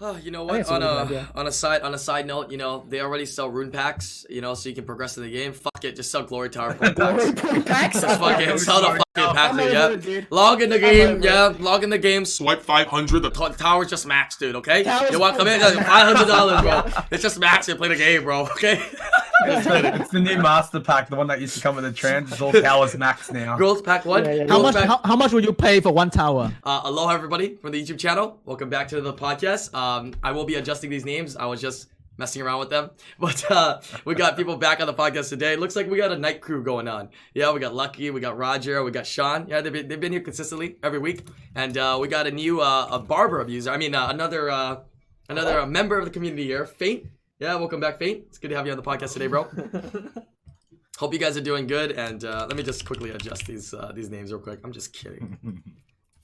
Oh, you know I think what? it's a really good idea. On a side note, they already sell rune packs, so you can progress in the game. Fuck it, just sell glory tower rune Glory packs. point packs. Just fucking sell the fucking packs, I'm over yeah. it, dude. Log in the I'm game, over yeah. Log in the game. Swipe 500. The tower's just max, dude. Okay. Tower's You want come in? max. $500, bro. It's just max and play the game, bro. Okay. It's the new master pack, the one that used to come with the trans. It's all towers max now. Growth pack one. Yeah, yeah, yeah. Growth pack- How much would you pay for one tower? Aloha, everybody, from the YouTube channel. Welcome back to the podcast. I will be adjusting these names. I was just messing around with them. But we got people back on the podcast today. Looks like we got a night crew going on. Yeah, we got Lucky, we got Roger, we got Sean. Yeah, they've been here consistently every week. And we got a new a barber abuser. I mean, another member of the community here, Faint. Yeah, welcome back, Faint. It's good to have you on the podcast today, bro. Hope you guys are doing good. And let me just quickly adjust these names real quick. I'm just kidding.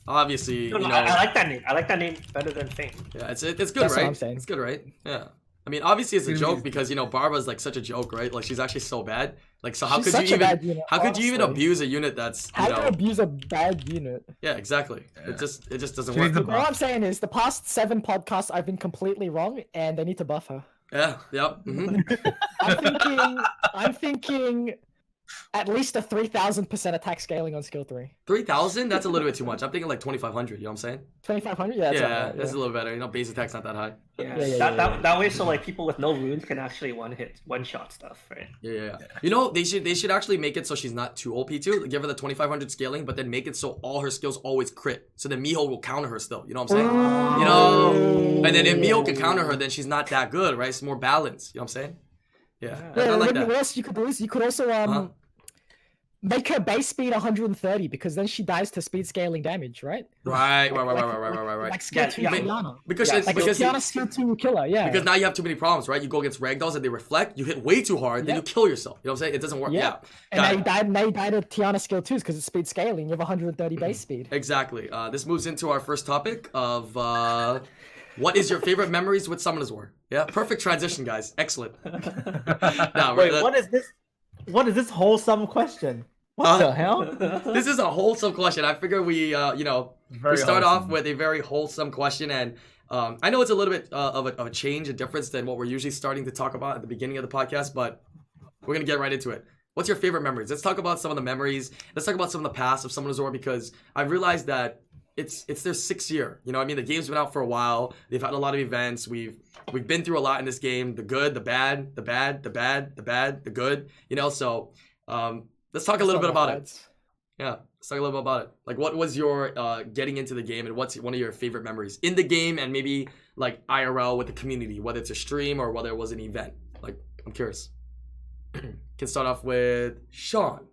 Obviously, I like that name. I like that name better than Fame. Yeah, it's good, That's right? what I'm saying. It's good, right? Yeah. I mean, obviously it's a joke because Barbara's like such a joke, right? Like she's actually so bad. Like, so how She's could such you a even bad unit, how could you even honestly. abuse a unit that's How do you abuse a bad unit? yeah, exactly. Yeah. It just doesn't She work. needs a All I'm saying is the past 7 podcasts I've been completely wrong, and they need to buff her. Yeah, yep. I'm thinking at least a 3,000% attack scaling on skill 3. 3,000? That's a little bit too much. I'm thinking like 2,500. You know what I'm saying? 2,500? Yeah, that's Yeah, alright, that's a little better. Base attack's not that high. Yeah, that way, so like people with no runes can actually one shot stuff, right? Yeah. They should actually make it so she's not too OP too. Give her the 2,500 scaling, but then make it so all her skills always crit. So then Miho will counter her still. You know what I'm saying? And then if Miho can counter her, then she's not that good, right? It's more balanced. You know what I'm saying? Yeah. I like that. What else you could do is you could also make her base speed 130 because then she dies to speed scaling damage, right? Right. Like skill 2 Tiana. Because Like Tiana skill 2 killer, yeah. Because now you have too many problems, right? You go against ragdolls and they reflect, you hit way too hard, then you kill yourself. You know what I'm saying? It doesn't work. Yeah. And now you died to Tiana skill 2s because it's speed scaling. You have 130 base speed. Exactly. This moves into our first topic of what is your favorite memories with Summoners War? Yeah, perfect transition, guys. Excellent. Wait, what is this wholesome question? What the hell? This is a wholesome question. I figure we start off with a very wholesome question, and I know it's a little bit of a change, a difference than what we're usually starting to talk about at the beginning of the podcast, but we're gonna get right into it. What's your favorite memories? Let's talk about some of the memories. Let's talk about some of the past of Summoners War because I've realized that it's their 6th year. You know what I mean? The game's been out for a while. They've had a lot of events. We've been through a lot in this game. The good, the bad, the bad, the bad, the bad, the good. So let's talk a little bit about it. Yeah, let's talk a little bit about it. Like, what was your getting into the game, and what's one of your favorite memories in the game, and maybe like IRL with the community, whether it's a stream or whether it was an event. Like, I'm curious. Can start off with Sean.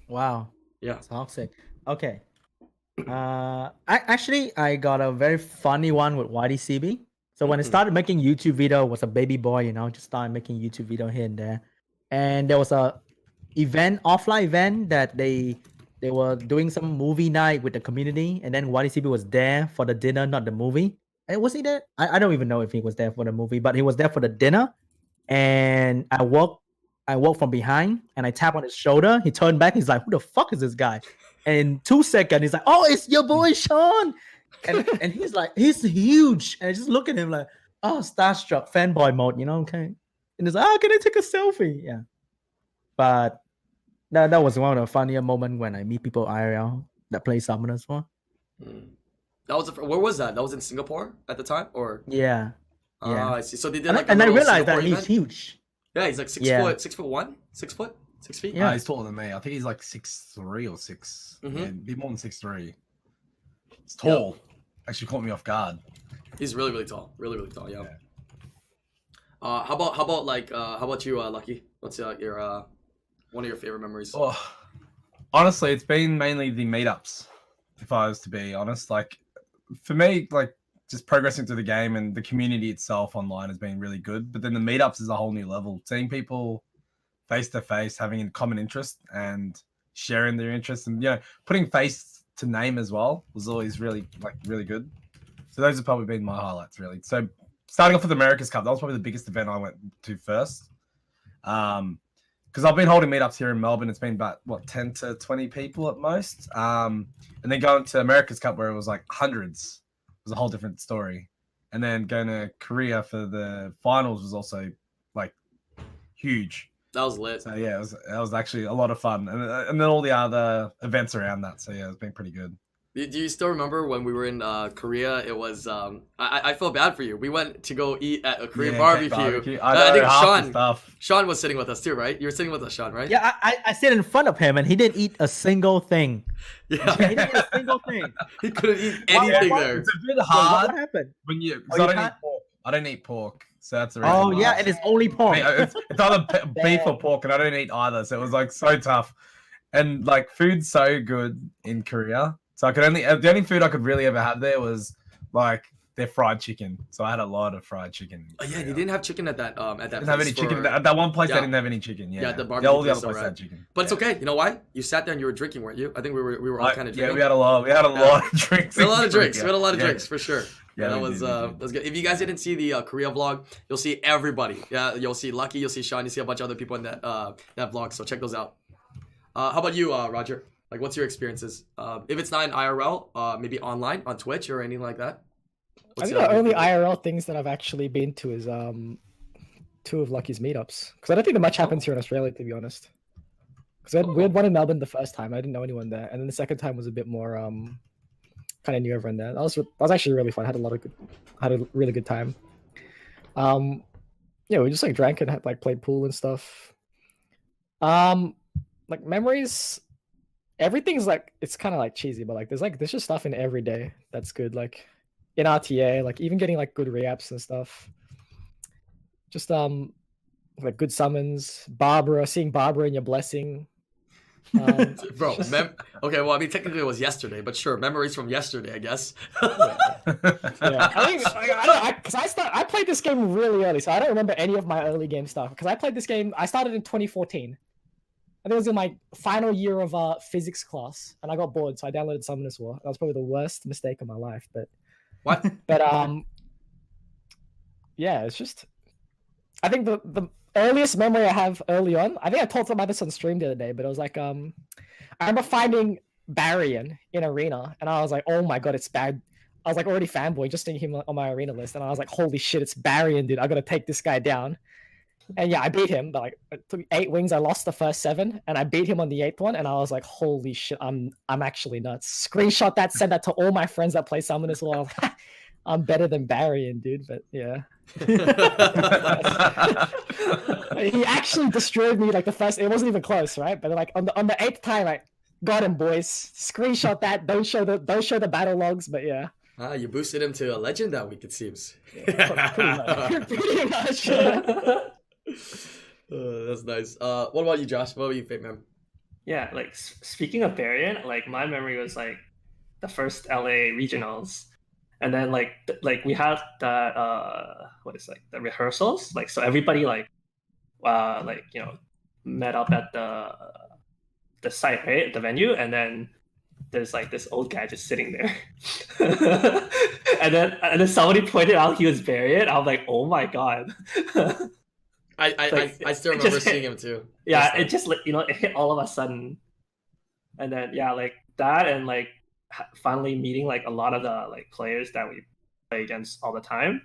Wow. Yeah. Toxic. Okay. I got a very funny one with YDCB. So when I started making YouTube video, was a baby boy, just started making YouTube video here and there. And there was a offline event that they were doing some movie night with the community, and then YDCB was there for the dinner, not the movie. And was he there? I don't even know if he was there for the movie, but he was there for the dinner. And I walked from behind and I tapped on his shoulder. He turned back. He's like, "Who the fuck is this guy?" And in 2 seconds, he's like, "Oh, it's your boy Sean." And he's like, he's huge. And I just look at him like, oh, starstruck, fanboy mode, okay. And he's like, "Oh, can I take a selfie?" Yeah. But that was one of the funnier moments when I meet people IRL that play Summoners War. That was where was that? That was in Singapore at the time, or yeah. I see. So they did And I realized that he's huge. Yeah, he's like 6 foot, 6'1", 6 foot, 6 feet. Yeah, he's taller than me. I think he's like 6'3" or 6. Mm-hmm. Yeah, a bit more than 6'3". It's tall. Actually caught me off guard. He's really, really tall. Really, really tall. Yeah. How about you, Lucky? What's your one of your favorite memories? Oh, honestly, it's been mainly the meetups. If I was to be honest, like for me, like just progressing through the game and the community itself online has been really good. But then the meetups is a whole new level. Seeing people face to face, having a common interest and sharing their interests, and putting face to name as well was always really good. So those have probably been my highlights, really. So starting off with America's Cup, that was probably the biggest event I went to first. Because I've been holding meetups here in Melbourne. It's been about 10 to 20 people at most. And then going to America's Cup where it was like hundreds was a whole different story. and then going to Korea for the finals was also like huge. That was lit. So yeah, that was actually a lot of fun, and then all the other events around that. So yeah, it's been pretty good. Do you still remember when we were in Korea? It was I felt bad for you. We went to go eat at a Korean barbecue. I think Sean was sitting with us too, right? You were sitting with us, Sean, right? Yeah, I sit in front of him and he didn't eat a single thing. Yeah. He didn't eat a single thing. He couldn't eat anything there. It's a bit So hard what happened? when you. Oh, I don't eat pork, so that's the reason. Oh why. yeah, it is only pork. It's either beef or pork, and I don't eat either. So it was like so tough, and like food's so good in Korea. So the only food I could really ever have there was like their fried chicken. So I had a lot of fried chicken. Oh yeah, they didn't have chicken at that Didn't have any chicken at that one place. Yeah. They didn't have any chicken. Yeah, the barbecue all the place, other places right. had chicken. But it's okay. You know why? You sat there and you were drinking, weren't you? I think we were all kind of drinking. Yeah, we had a lot. We had a lot of drinks. We had a lot of drinks. We had a lot of drinks for sure. Yeah, that was good. If you guys didn't see the Korea vlog, you'll see everybody. Yeah, you'll see Lucky, you'll see Sean, you see a bunch of other people in that vlog. So check those out. How about you, Roger? Like, what's your experiences? If it's not in IRL, maybe online on Twitch or anything like that. I think the only IRL things that I've actually been to is 2 of Lucky's meetups, because I don't think that much happens here in Australia, to be honest. Because we had one in Melbourne the first time. I didn't know anyone there, and then the second time was a bit more kind of knew everyone there. That was actually really fun. I had a really good time. Yeah, we just like drank and had, like played pool and stuff. Like memories, everything's like, it's kind of like cheesy, but like there's just stuff in every day that's good. Like in RTA, like even getting like good reaps and stuff. Just like good summons, seeing Barbara in your blessing. Bro, okay, well, I mean, technically it was yesterday, but sure, memories from yesterday, I guess. Yeah. I think I played this game really early, so I don't remember any of my early game stuff. Because I played this game, I started in 2014. I think it was in my final year of physics class, and I got bored, so I downloaded Summoners War. That was probably the worst mistake of my life. But what? But yeah, it's just, I think the earliest memory I have early on, I think I talked about this on stream the other day, but it was like I remember finding Barian in Arena, and I was like, oh my god, it's bad. I was like already fanboy just seeing him on my Arena list, and I was like, holy shit, it's Barian, dude. I gotta take this guy down. And yeah, I beat him, but like it took 8 wings. I lost the first 7, and I beat him on the 8th one, and I was like, holy shit, I'm actually nuts. Screenshot that, send that to all my friends that play Summoners War. I'm better than Barian, dude, but yeah. He actually destroyed me like the first, it wasn't even close, right? But like on the 8th time, like, got him, boys. Screenshot that, don't show the battle logs, but yeah. You boosted him to a legend that week, it seems. Pretty much. Yeah. That's nice. What about you, Josh? What about you, Fate Man? Yeah, like speaking of Variant, like my memory was like the first LA regionals, and then like we had that the rehearsals, like so everybody like met up at the site, right, at the venue, and then there's like this old guy just sitting there, and then somebody pointed out he was Variant. I'm like, oh my god. I still remember seeing him too. Yeah, it just it hit all of a sudden, and then yeah, like that, and like finally meeting like a lot of the like players that we play against all the time.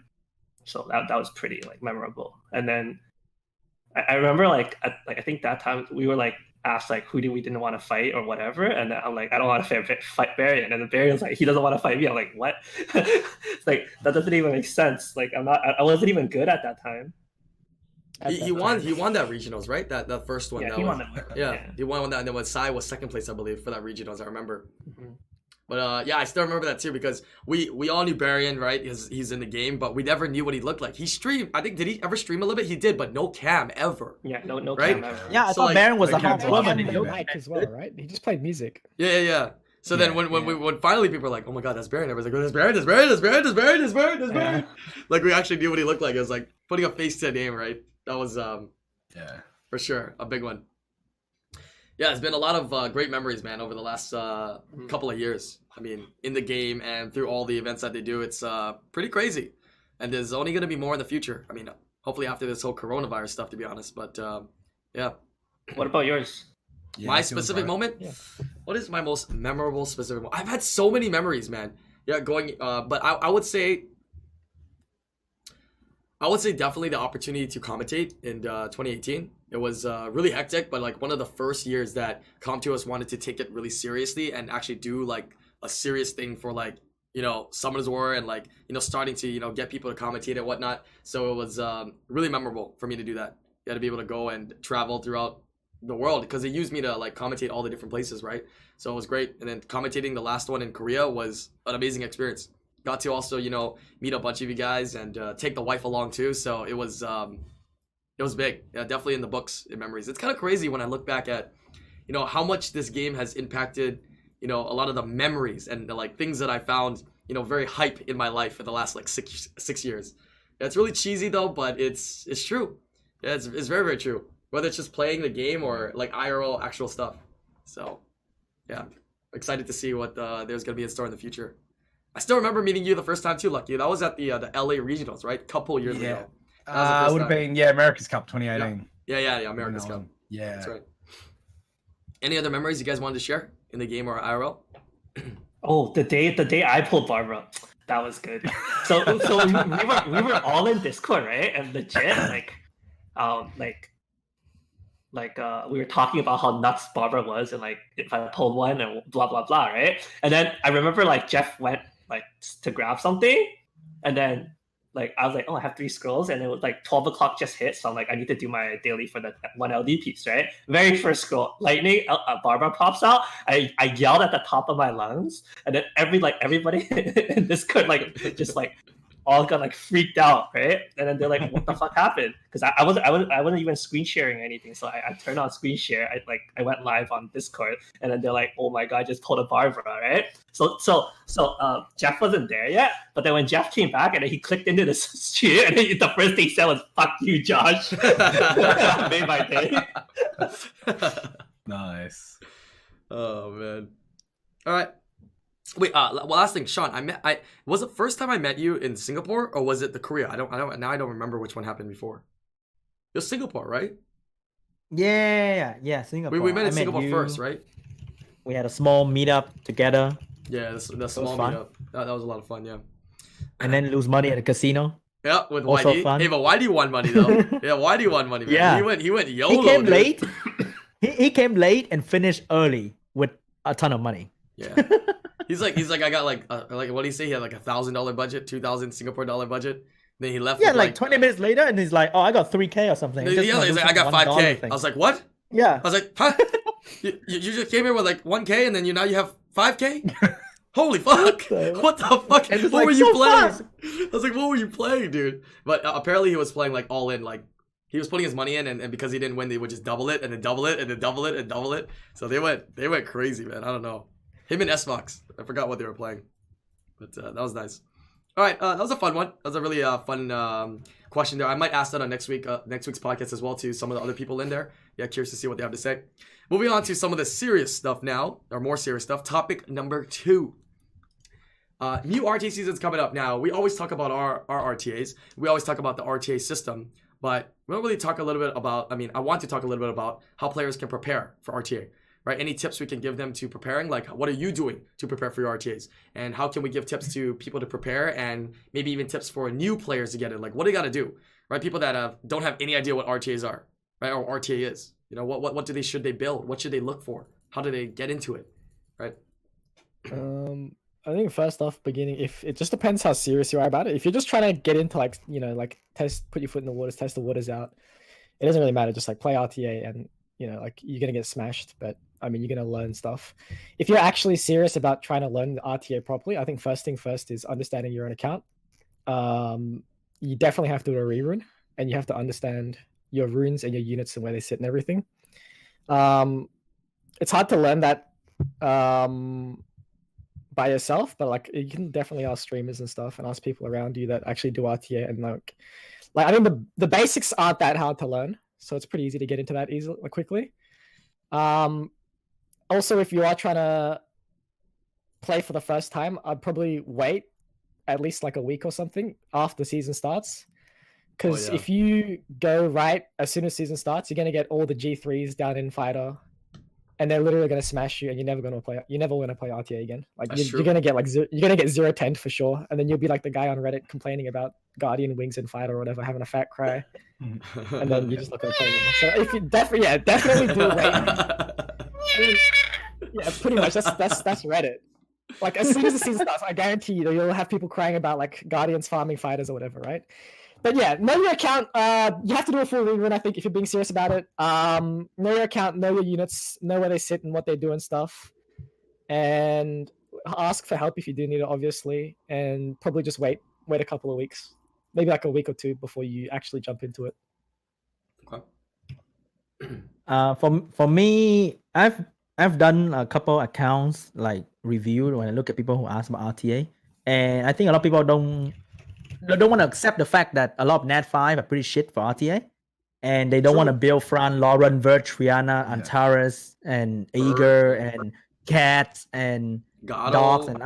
So that was pretty like memorable. And then I remember like I think that time we were like asked like who we didn't want to fight or whatever, and I'm like, I don't want to fight Varian, and then Varian's like, he doesn't want to fight me. I'm like, what? It's like that doesn't even make sense. Like I wasn't even good at that time. He won that regionals, right? That first one. Yeah, he won that. Yeah, he won that, and then when Sai was second place, I believe, for that regionals. I remember. Mm-hmm. But yeah, I still remember that too because we all knew Barian, right? He's in the game, but we never knew what he looked like. He streamed. I think, did he ever stream a little bit? He did, but no cam ever. Yeah, no right? Cam ever. Yeah, I thought Barian was a hot woman. No mic as well, right? He just played music. Yeah. So then when finally people were like, oh my god, that's Barian. Everyone's like, oh, that's Barian. Like we actually knew what he looked like. It was like putting a face to a name, right? That was yeah, for sure a big one. Yeah, it's been a lot of great memories, man, over the last couple of years. I mean, in the game and through all the events that they do, it's pretty crazy. And there's only going to be more in the future. I mean, hopefully after this whole coronavirus stuff, to be honest. But yeah. What about yours? Yeah, my specific moment? Yeah. What is my most memorable specific moment? I've had so many memories, man. Yeah, going, but I would say I would say definitely the opportunity to commentate in 2018. It was really hectic, but like one of the first years that CompTOS wanted to take it really seriously and actually do like a serious thing for like, you know, Summoners War and like, you know, starting to, you know, get people to commentate and whatnot. So it was really memorable for me to do that. You had to be able to go and travel throughout the world because they used me to like commentate all the different places, right? So it was great. And then commentating the last one in Korea was an amazing experience. Got to also, you know, meet a bunch of you guys and take the wife along too. So it was big. Yeah, definitely in the books, in memories. It's kind of crazy when I look back at, you know, how much this game has impacted, you know, a lot of the memories and the, like things that I found, you know, very hype in my life for the last like six years. Yeah, it's really cheesy though, but it's true. Yeah, it's very, very true. Whether it's just playing the game or like IRL actual stuff. So, yeah, excited to see what there's gonna be in store in the future. I still remember meeting you the first time too, Lucky. That was at the LA Regionals, right? Couple years ago. It would have been America's Cup 2018. Yeah, America's Cup. Yeah, that's right. Any other memories you guys wanted to share in the game or IRL? Oh, the day I pulled Barbara, that was good. So we were all in Discord, right? And legit, we were talking about how nuts Barbara was and like if I pulled one and blah blah blah, right? And then I remember like Jeff went like to grab something, and then like I was like, oh, I have 3 scrolls, and it was like 12 o'clock just hit, so I'm like, I need to do my daily for the 1 LD piece, right? Very first scroll, lightning, Barbara pops out. I yelled at the top of my lungs, and then everybody in Discord like just like all got like freaked out, right? And then they're like, what the fuck happened? Because I wasn't even screen sharing anything. So I turned on screen share. I went live on Discord, and then they're like, oh my god, I just pulled a Barbara, right? So Jeff wasn't there yet, but then when Jeff came back and then he clicked into the stream, and then the first thing he said was, fuck you, Josh. Made my day. Nice. Oh man. All right. Wait, last thing, Sean, was it first time I met you in Singapore or was it the Korea? I don't remember which one happened before. It was Singapore, right? Yeah, Singapore. We met in Singapore first, right? We had a small meetup together. Yeah, the small meetup. That was a lot of fun, yeah. And then lose money at the casino. Yeah, with Also YD. fun. Hey, but YD won money though. Yeah, YD won money, man. Yeah. He went YOLO. He came dude. late. he came late and finished early with a ton of money. Yeah. He's like I got like what did he say? He had like $1,000 budget, 2,000 Singapore dollar budget. Then he left. Yeah, with like 20 minutes later, and he's like, "Oh, I got 3K or something." Yeah, he's like, I got 5K. I was like, what? Yeah. I was like, huh? you just came here with like 1K and then now you have 5K? Holy fuck! What the fuck? And it's What like were you so playing? fast. I was like, what were you playing, dude? But apparently he was playing like all in, like he was putting his money in, and because he didn't win, they would just double it and then double it and then double it and double it. So they went crazy, man. I don't know. Him and S-Fox. I forgot what they were playing. But that was nice. All right, that was a fun one. That was a really fun question there. I might ask that on next week's podcast as well to some of the other people in there. Yeah, curious to see what they have to say. Moving on to some of the serious stuff now, or more serious stuff. Topic number 2. New RTA season's coming up now. We always talk about our RTAs. We always talk about the RTA system, but we don't really talk a little bit about, I want to talk a little bit about how players can prepare for RTA. Right? Any tips we can give them to preparing? Like, what are you doing to prepare for your RTAs? And how can we give tips to people to prepare, and maybe even tips for new players to get in? Like, what do you got to do? Right? People that don't have any idea what RTAs are, right? Or RTA is. You know, what should they build? What should they look for? How do they get into it? Right? I think first off, beginning, if it just depends how serious you are about it. If you're just trying to get into like, you know, like put your foot in the waters, test the waters out, it doesn't really matter. Just like play RTA, and you know, like you're gonna get smashed, but I mean, you're going to learn stuff. If you're actually serious about trying to learn the RTA properly, I think first thing first is understanding your own account. You definitely have to do a rerun, and you have to understand your runes and your units and where they sit and everything. It's hard to learn that by yourself, but like you can definitely ask streamers and stuff and ask people around you that actually do RTA. And like I think the basics aren't that hard to learn, so it's pretty easy to get into that quickly. Also, if you are trying to play for the first time, I'd probably wait at least like a week or something after the season starts. Because if you go right as soon as season starts, you're going to get all the G3s down in Fighter and they're literally gonna smash you, and you're never gonna play RTA again. Like That's you're true. gonna get like you're gonna get 0-10 for sure, and then you'll be like the guy on Reddit complaining about Guardian Wings and Fight or whatever, having a fat cry, and then you're just not gonna play anymore. So if you definitely do wait. Yeah, pretty much. That's Reddit. Like as soon as the season starts, I guarantee you'll have people crying about like Guardians farming fighters or whatever, right? But yeah, know your account. You have to do a full rerun, I think, if you're being serious about it. Know your account, know your units, know where they sit and what they do and stuff. And ask for help if you do need it, obviously. And probably just wait a couple of weeks. Maybe like a week or two before you actually jump into it. Okay. For me, I've done a couple accounts like review when I look at people who ask about RTA, and I think a lot of people don't want to accept the fact that a lot of Nat 5 are pretty shit for RTA, and they don't want to build Fran, Lauren, Vert, Triana, Antares, and Ager, and Cats, and Dogs, and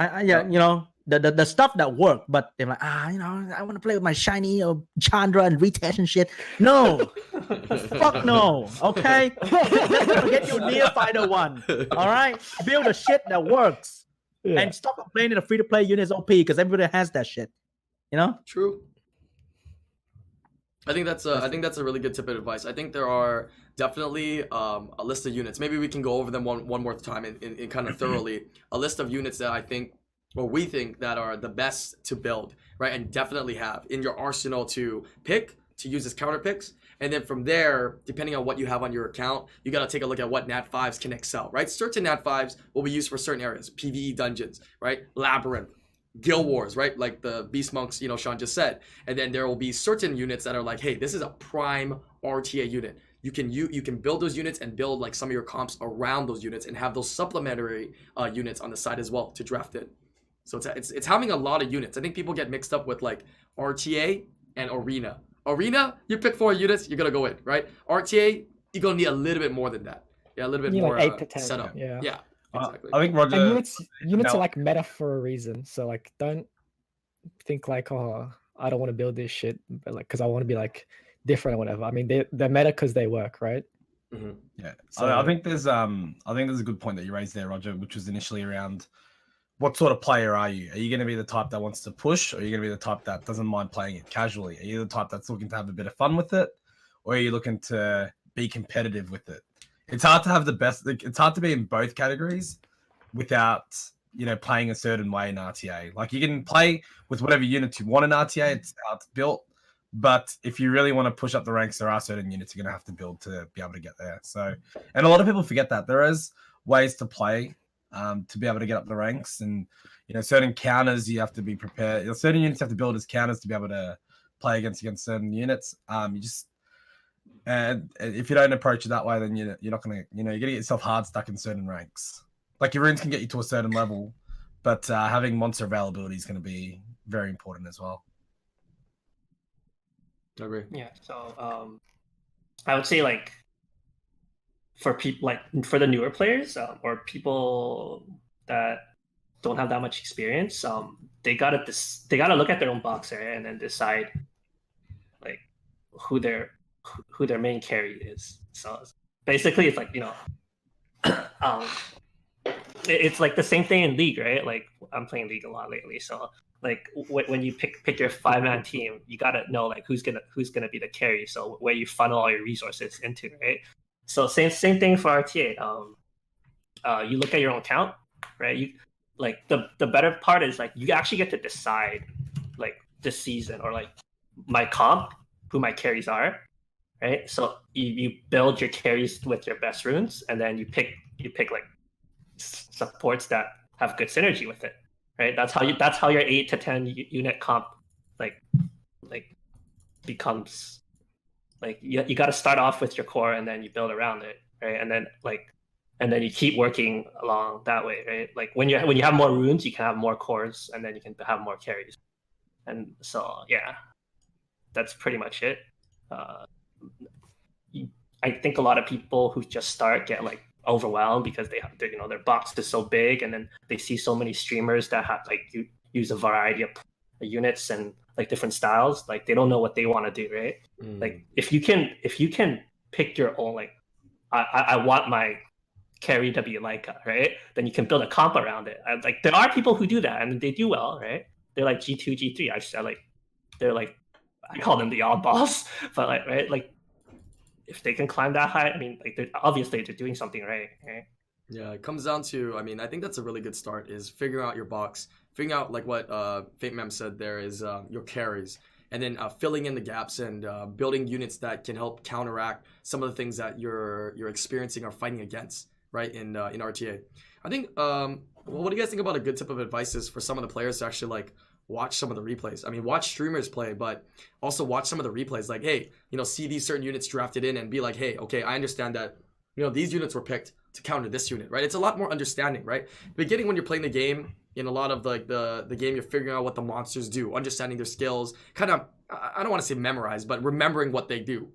the stuff that work, but they're like, I want to play with my shiny or Chandra and retest and shit. No, fuck no. Okay, that's gonna get you near Fighter 1. All right, build a shit that works, and stop complaining the free-to-play unit is OP because everybody has that shit. True. I think that's a really good tip of advice. I think there are definitely a list of units. Maybe we can go over them one more time in kind of thoroughly. A list of units that I think, or we think, that are the best to build, right? And definitely have in your arsenal to use as counter picks. And then from there, depending on what you have on your account, you got to take a look at what Nat 5s can excel, right? Certain Nat 5s will be used for certain areas, PvE dungeons, right? Labyrinth, Guild Wars, right? Like the Beast Monks, Sean just said. And then there will be certain units that are like, hey, this is a prime RTA unit. You can build those units and build like some of your comps around those units and have those supplementary units on the side as well to draft in. So it's having a lot of units. I think people get mixed up with like RTA and Arena. Arena, you pick 4 units, you're gonna go in, right? RTA, you're gonna need a little bit more than that. Yeah, a little bit more like 8 to 10, setup. Yeah. Exactly. I think Roger. And units are like meta for a reason. So like, don't think like, oh, I don't want to build this shit, but like, because I want to be like different or whatever. I mean, they're meta because they work, right? Mm-hmm. Yeah. So, I think there's a good point that you raised there, Roger, which was initially around what sort of player are you? Are you going to be the type that wants to push, or are you going to be the type that doesn't mind playing it casually? Are you the type that's looking to have a bit of fun with it, or are you looking to be competitive with it? It's hard to have the best. It's hard to be in both categories without playing a certain way in RTA. Like you can play with whatever units you want in RTA. It's how it's built. But if you really want to push up the ranks, there are certain units you're going to have to build to be able to get there. So, and a lot of people forget that there is ways to play to be able to get up the ranks, and certain counters you have to be prepared. Certain units you have to build as counters to be able to play against certain units. And if you don't approach it that way, then you're not gonna you're gonna get yourself hard stuck in certain ranks. Like your runes can get you to a certain level, but having monster availability is going to be very important as well. I agree. Yeah. So I would say like for people like for the newer players or people that don't have that much experience, they gotta look at their own box area and then decide like who their main carry is. So basically, it's like it's like the same thing in League, right? Like I'm playing League a lot lately, so like when you pick your 5-man team, you gotta know like who's gonna be the carry. So where you funnel all your resources into, right? So same thing for RTA. You look at your own account, right? You like the better part is like you actually get to decide like this season or like my comp, who my carries are, right? So you build your carries with your best runes, and then you pick like supports that have good synergy with it, right? That's how your 8 to 10 unit comp like becomes like you got to start off with your core and then you build around it, right? And then you keep working along that way, right? Like when you have more runes, you can have more cores, and then you can have more carries. And so yeah, that's pretty much it. I think a lot of people who just start get like overwhelmed because their box is so big, and then they see so many streamers that have like you use a variety of units and like different styles. Like they don't know what they want to do, right? Like if you can pick your own, like I want my carry W Leica, right? Then you can build a comp around it. Like there are people who do that and they do well, right? They're like G2, G3. They're like I call them the oddballs, but like right, like if they can climb that high, I mean, like obviously they're doing something right? Yeah, it comes down to, I mean, I think that's a really good start is figuring out your box, figuring out like what Fate Mem said there is your carries, and then filling in the gaps and building units that can help counteract some of the things that you're experiencing or fighting against, right, in RTA. I think, well, what do you guys think about a good tip of advice is for some of the players to actually like watch some of the replays? I mean, watch streamers play, but also watch some of the replays. Like, hey, you know, see these certain units drafted in and be like, hey, okay, I understand that, you know, these units were picked to counter this unit, right? It's a lot more understanding, right? Beginning when you're playing the game, in a lot of like the game, you're figuring out what the monsters do, understanding their skills, kind of, I don't want to say memorize, but remembering what they do,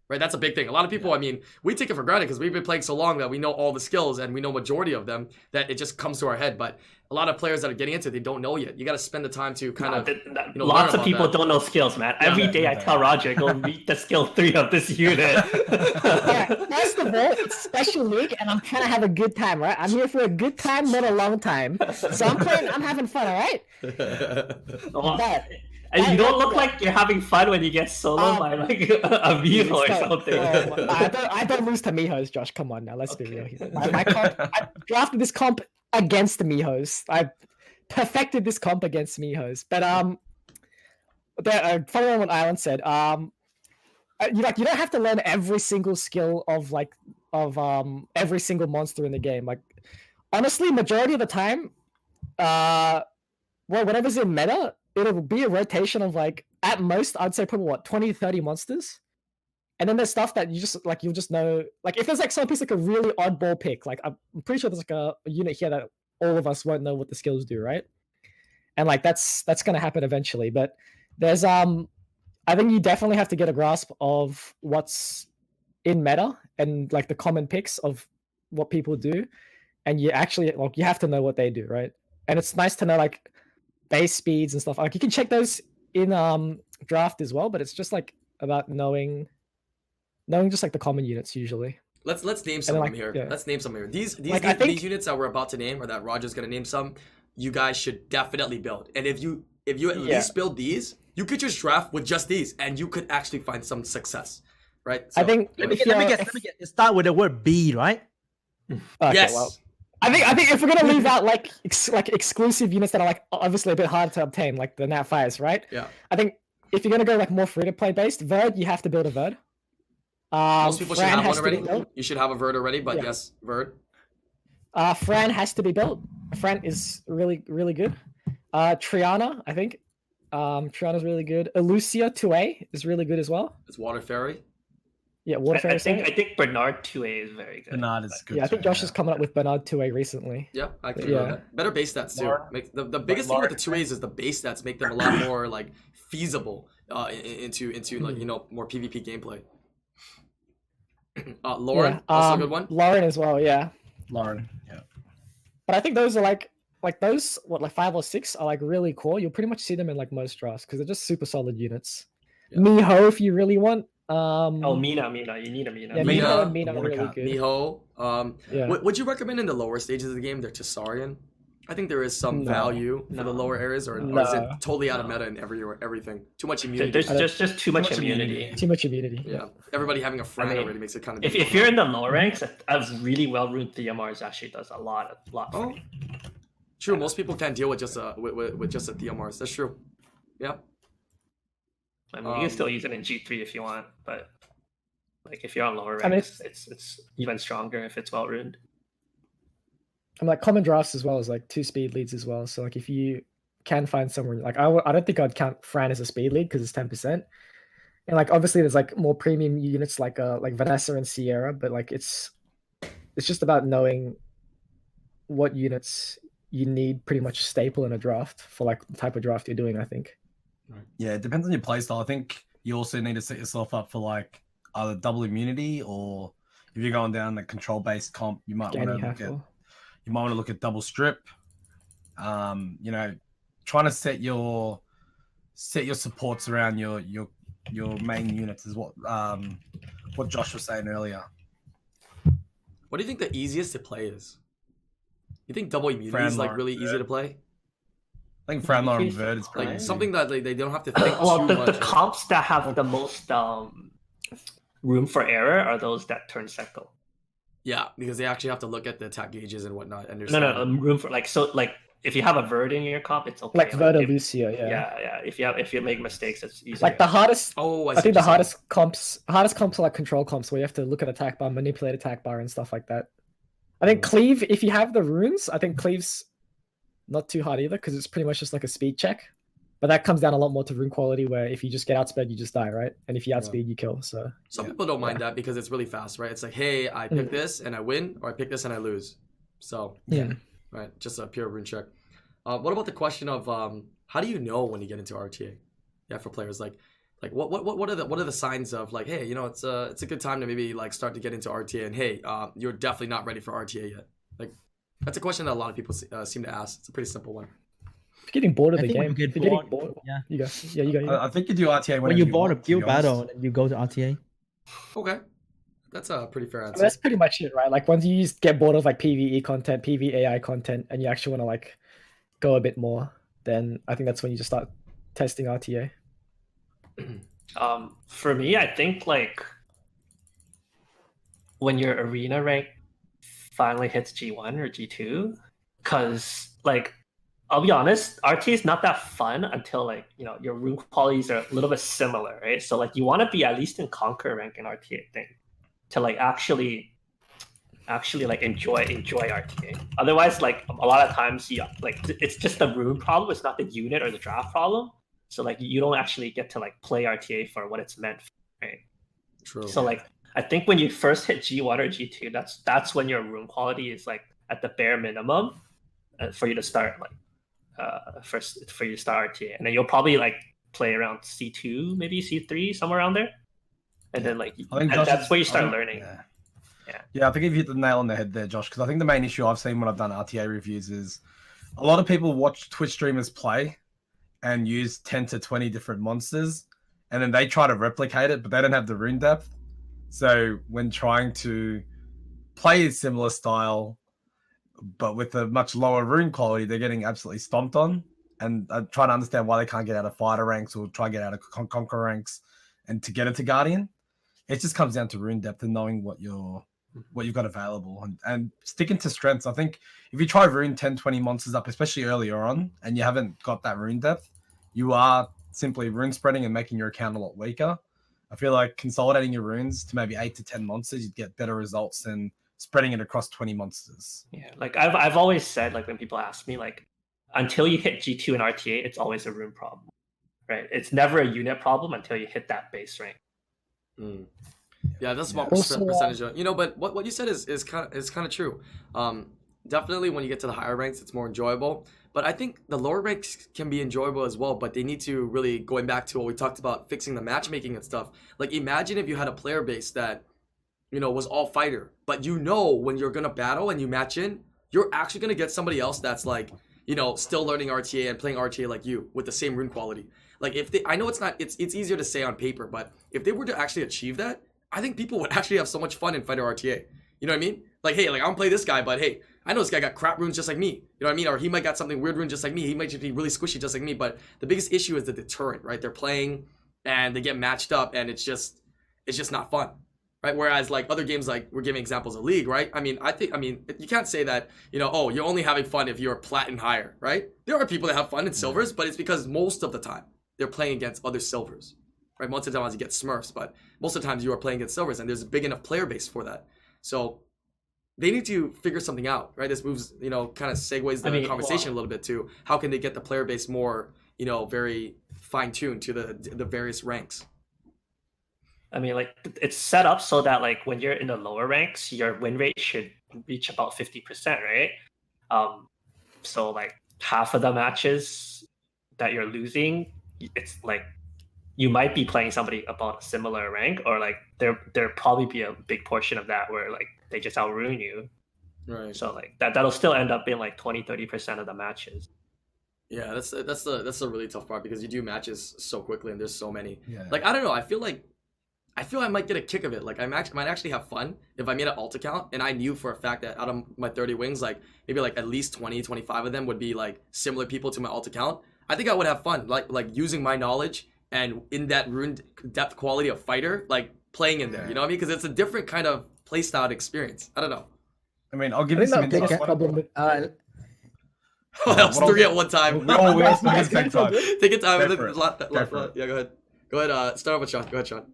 right? That's a big thing. A lot of people, I mean, we take it for granted because we've been playing so long that we know all the skills and we know majority of them that it just comes to our head. But a lot of players that are getting into it, they don't know yet. You got to spend the time to kind of, you know, lots of people don't know skills, man. Every day I tell Roger, go read the skill 3 of this unit. Yeah, first of all, it's special league, and I'm trying to have a good time, right? I'm here for a good time, not a long time. So I'm having fun, all right? And you don't look like you're having fun when you get solo by like a Miho or something. I don't lose to Mihos, Josh. Come on now, let's be real here. My comp, I drafted this comp against the Mihos. I perfected this comp against Mihos. But following on what Island said, you don't have to learn every single skill of every single monster in the game. Like honestly, majority of the time, whatever's in meta, it'll be a rotation of like at most I'd say probably 20 to 30 monsters. And then there's stuff that you'll just know, like if there's like some piece like a really oddball pick, like I'm pretty sure there's like a unit here that all of us won't know what the skills do, right? And like that's gonna happen eventually. But there's I think you definitely have to get a grasp of what's in meta and like the common picks of what people do. And you actually like you have to know what they do, right? And it's nice to know like base speeds and stuff. Like you can check those in draft as well, but it's just like about knowing just like the common units usually. Let's name some of them here. Yeah. Let's name some here. These units that we're about to name, or that Roger's gonna name some, you guys should definitely build. And if you at least build these, you could just draft with just these, and you could actually find some success, right? So, I think let me get. Start with the word B, right? Okay, yes. Well, I think if we're gonna leave out like exclusive units that are like obviously a bit harder to obtain, like the Nat Fires, right? Yeah. I think if you're gonna go like more free to play based, Verd, you have to build a Verd. Most people should have one already. You should have a Verd already, but yes, Verd. Fran has to be built. Fran is really, really good. Triana, I think. Triana's really good. Elucia 2A is really good as well. It's Water Fairy. Yeah, Water Fairy. I think Bernard 2A is very good. Bernard is good. Yeah, I think Josh is coming up with Bernard 2A recently. Yeah, I can agree with that. Better base stats too. The biggest thing with the 2As is the base stats make them a lot more like feasible into like, you know, more PvP gameplay. Lauren, also a good one. Lauren as well, yeah. Lauren, yeah. But I think those are like those, like 5 or 6 are like really cool. You'll pretty much see them in like most drafts because they're just super solid units. Yeah. Miho, if you really want. Mina. You need a Mina. Yeah, Mina and Mina are really good. Miho. Would you recommend in the lower stages of the game, they're Tessarian? I think there is some value for the lower areas, or is it totally out of meta and everything? Too much immunity. There's just too much immunity. Too much immunity. Yeah. Everybody having a friend already makes it kind of. If you're in the lower ranks, a really well runed Theomars actually does a lot. Oh, true. Most people can't deal with just a Theomars. That's true. Yeah. I mean, you can still use it in G3 if you want, but like if you're on lower ranks, it's even stronger if it's well runed. I'm like common drafts as well as like 2 speed leads as well. So like if you can find somewhere, like I don't think I'd count Fran as a speed lead because it's 10%. And like obviously there's like more premium units like Vanessa and Sierra, but like it's just about knowing what units you need pretty much staple in a draft for like the type of draft you're doing, I think. Yeah, it depends on your playstyle. I think you also need to set yourself up for like either double immunity, or if you're going down the control based comp, you might want to look at double strip. You know, trying to set your supports around your main units is what Josh was saying earlier. What do you think the easiest to play is? You think double immunity is like really easy to play? I think Franlar and Verd is pretty Like easy. something that they don't have to think Well, too the much. comps that have the most room for error are those that turn Sekko. Yeah, because they actually have to look at the attack gauges and whatnot. No, Understand. room for like if you have a Verd in your comp, it's okay. Like Verd or if, Lucio, yeah. yeah. If you make mistakes, it's easy. Like the hardest, Oh, I think the hardest comps are like control comps where you have to look at attack bar, manipulate attack bar, and stuff like that. I think Cleave, if you have the runes, I think Cleave's not too hard either because it's pretty much just like a speed check. But that comes down a lot more to rune quality, where if you just get outsped, you just die, right? And if you outspeed, you kill. So Some people don't mind that because it's really fast, right? It's like, hey, I pick this and I win, or I pick this and I lose. So right, just a pure rune check. What about the question of how do you know when you get into RTA? Yeah, for players like what are the signs of like, hey, you know, it's a good time to maybe like start to get into RTA, and hey, you're definitely not ready for RTA yet. Like that's a question that a lot of people seem to ask. It's a pretty simple one. if you're getting bored of I the think when game, you if get you're getting bored, bored, yeah. you go. Yeah, you go. I think you do RTA When you bored want, of to be guild honest. battle, you go to RTA. Okay, that's a pretty fair I mean, answer. that's pretty much it, right? Like once you just get bored of like PvE content, PvAI content, and you actually want to like go a bit more, then I think that's when you just start testing RTA. For me, I think like when your arena rank finally hits G1 or G2, because like I'll be honest, RTA is not that fun until like your rune qualities are a little bit similar, right? So like you want to be at least in Conqueror rank in RTA, I think, to like actually like enjoy RTA. Otherwise, like a lot of times, it's just the rune problem. It's not the unit or the draft problem. So like you don't actually get to like play RTA for what it's meant for, right? True. So like I think when you first hit G1 or G2, that's when your rune quality is like at the bare minimum for you to start like for you to start RTA, and then you'll probably like play around C2, maybe C3, somewhere around there, and then like that's where you start learning. Yeah, I think you've hit the nail on the head there, Josh, because I think the main issue I've seen when I've done RTA reviews is a lot of people watch Twitch streamers play and use 10 to 20 different monsters, and then they try to replicate it, but they don't have the rune depth. So when trying to play a similar style, but with a much lower rune quality, they're getting absolutely stomped on. And I try to understand why they can't get out of fighter ranks or try to get out of conqueror ranks and to get into Guardian. It just comes down to rune depth and knowing what you've got available and sticking to strengths. I think if you try rune 10, 20 monsters up, especially earlier on, and you haven't got that rune depth, you are simply rune spreading and making your account a lot weaker. I feel like consolidating your runes to maybe 8 to 10 monsters, you'd get better results than spreading it across 20 monsters. Yeah, like I've always said, like when people ask me, like until you hit G2 and RTA, it's always a rune problem, right? It's never a unit problem until you hit that base rank. Yeah, that's a small percentage of, but what you said is kind of true. Definitely when you get to the higher ranks, it's more enjoyable. But I think the lower ranks can be enjoyable as well, but they need to really, going back to what we talked about, fixing the matchmaking and stuff. Like imagine if you had a player base that, was all fighter, but when you're going to battle and you match in, you're actually going to get somebody else that's like, still learning RTA and playing RTA like you with the same rune quality. Like I know it's easier to say on paper, but if they were to actually achieve that, I think people would actually have so much fun in fighter RTA. You know what I mean? Like, hey, like I don't play this guy, but hey, I know this guy got crap runes just like me. You know what I mean? Or he might got something weird rune just like me. He might just be really squishy just like me. But the biggest issue is the deterrent, right? They're playing and they get matched up and it's just not fun. Right? Whereas like other games, like we're giving examples of League, right? I mean, you can't say that, you're only having fun if you're plat and higher, right? There are people that have fun in silvers, but it's because most of the time they're playing against other silvers, right? Most of the time you get Smurfs, but most of the times you are playing against silvers, and there's a big enough player base for that. So they need to figure something out, right? This moves, kind of segues the conversation a little bit to how can they get the player base more, very fine-tuned to the various ranks. I mean, like it's set up so that like when you're in the lower ranks, your win rate should reach about 50%, right? So like half of the matches that you're losing, it's like you might be playing somebody about a similar rank, or like there probably be a big portion of that where like they just outrune you. Right. So like that'll still end up being like 20-30% of the matches. Yeah, that's the really tough part because you do matches so quickly and there's so many. Yeah. Like I don't know, I feel like I feel I might get a kick of it. Like might actually have fun if I made an alt account and I knew for a fact that out of my 30 wings, like maybe like at least 20, 25 of them would be like similar people to my alt account. I think I would have fun, like using my knowledge and in that rune depth quality of fighter, like playing in there. You know what I mean? Because it's a different kind of playstyle experience. I don't know. I mean, I'll give you some biggest insight. problem with That was 3 at one time. Oh, we have to take time. Take your time. Go for it. Yeah, go ahead. Go ahead. Start off with Sean. Go ahead, Sean.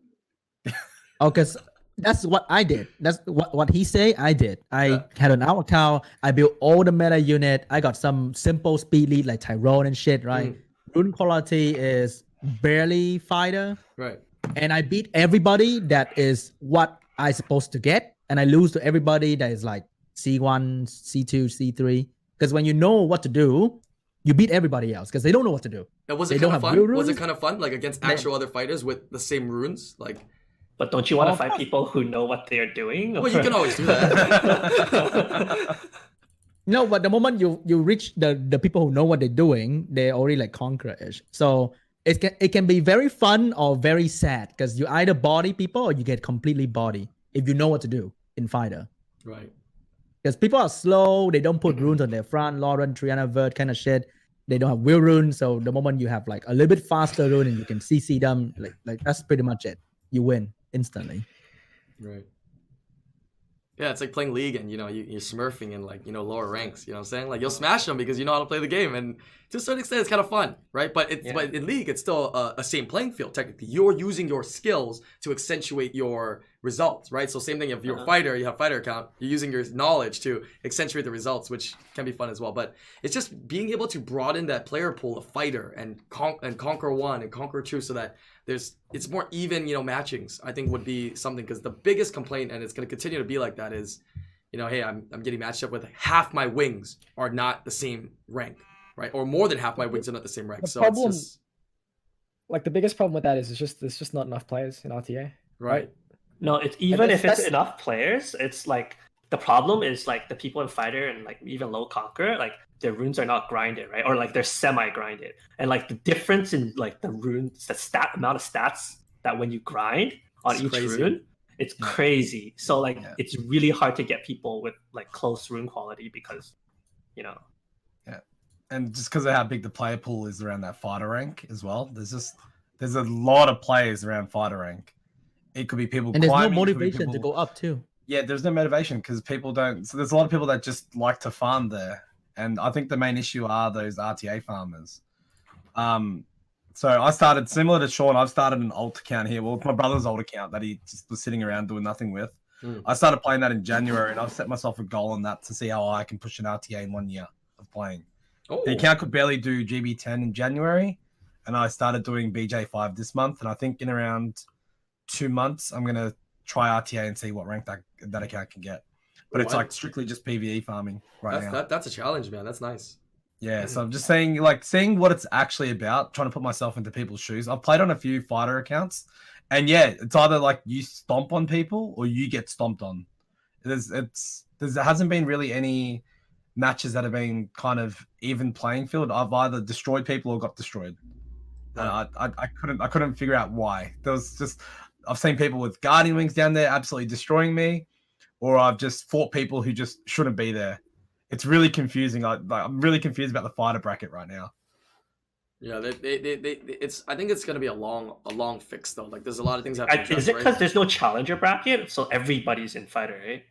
Oh, because that's what I did. That's what he say. I did. I had an out account. I built all the meta unit. I got some simple speed lead like Tyrone and shit. Right. Rune quality is barely fighter. Right. And I beat everybody that is what I supposed to get, and I lose to everybody that is like C1, C2, C3. Because when you know what to do, you beat everybody else because they don't know what to do. And was They it don't kind of have fun? real Was it runes? kind of fun, like against actual other fighters with the same runes? Like, But don't you want to fight people who know what they are doing? well, you can always do that. No, but the moment you reach the people who know what they're doing, they're already like conqueror-ish. So it can be very fun or very sad because you either body people or you get completely body if you know what to do in fighter. Right. Because people are slow, they don't put runes on their front, Lauren, Triana, Vert kind of shit. They don't have will runes, so the moment you have like a little bit faster rune and you can CC them, like that's pretty much it. You win instantly. Right. Yeah, it's like playing League and, you're smurfing in like, lower ranks, you know what I'm saying? Like you'll smash them because you know how to play the game, and to a certain extent it's kind of fun, right? But but in League it's still a same playing field technically. You're using your skills to accentuate your results, right? So same thing if you're a fighter, you have a fighter account, you're using your knowledge to accentuate the results, which can be fun as well. But it's just being able to broaden that player pool of fighter and conquer 1 and conquer 2 so that it's more even, matchings, I think would be something, because the biggest complaint, and it's going to continue to be like that, is, hey, I'm getting matched up with half my wings are not the same rank, right? Or more than half my wings are not the same rank. So problem, it's just like the biggest problem with that is there's just not enough players in RTA. right. No, it's even if it's enough players, it's like the problem is like the people in fighter and like even low conquer, like their runes are not grinded, right? Or like they're semi-grinded. And like the difference in like the runes, the amount of stats that when you grind on each rune, it's crazy. So like it's really hard to get people with like close rune quality because, Yeah. And just because of how big the player pool is around that fighter rank as well, there's a lot of players around fighter rank. It could be people and there's no climbing, motivation to go up too. Yeah, there's no motivation because people don't. So there's a lot of people that just like to farm there, and I think the main issue are those RTA farmers. So I started similar to Sean. I've started an alt account here. Well, it's my brother's old account that he just was sitting around doing nothing with. I started playing that in January, and I've set myself a goal on that to see how I can push an RTA in 1 year of playing. The account could barely do GB10 in January, and I started doing BJ5 this month, and I think in around 2 months, I'm going to try RTA and see what rank that account can get. But it's like strictly just PvE farming now. That's a challenge, man. That's nice. Yeah, so I'm just saying, like, seeing what it's actually about, trying to put myself into people's shoes. I've played on a few fighter accounts, and yeah, it's either like you stomp on people or you get stomped on. There hasn't been really any matches that have been kind of even playing field. I've either destroyed people or got destroyed. I couldn't figure out why. There was just, I've seen people with Guardian Wings down there absolutely destroying me, or I've just fought people who just shouldn't be there. It's really confusing. I'm really confused about the fighter bracket right now. Yeah, I think it's gonna be a long fix though. Like, there's a lot of things that have to is it because there's no challenger bracket, so everybody's in fighter, right?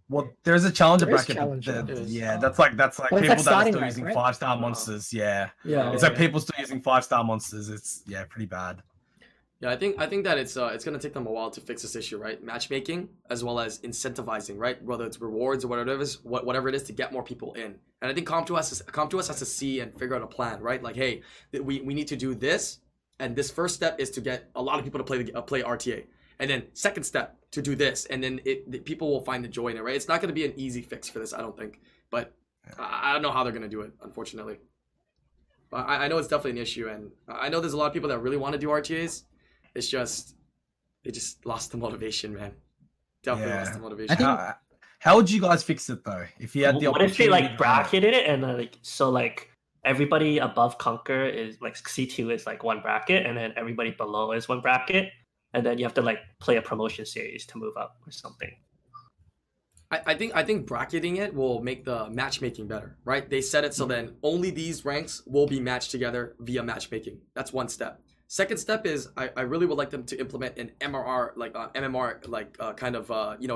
Well, there's a challenger There is bracket. challenger. That's like Well, people it's that are starting still rank, using right? 5-star monsters. Yeah, Yeah. It's like people still using 5-star monsters. It's pretty bad. Yeah, I think that it's gonna take them a while to fix this issue, right? Matchmaking as well as incentivizing, right? Whether it's rewards or whatever it is to get more people in. And I think Comp to us has to see and figure out a plan, right? Like, hey, we need to do this, and this first step is to get a lot of people to play RTA, and then second step to do this, and then people will find the joy in it, right? It's not gonna be an easy fix for this, I don't think, but I don't know how they're gonna do it, unfortunately. But I know it's definitely an issue, and I know there's a lot of people that really want to do RTAs. It's just, they just lost the motivation, man. Definitely lost the motivation. How would you guys fix it though? If you had the What if they like bracketed it and like everybody above Conquer is like C2 is like one bracket, and then everybody below is one bracket, and then you have to like play a promotion series to move up or something. I think bracketing it will make the matchmaking better, right? They set it so then only these ranks will be matched together via matchmaking. That's one step. Second step is I really would like them to implement an MMR kind of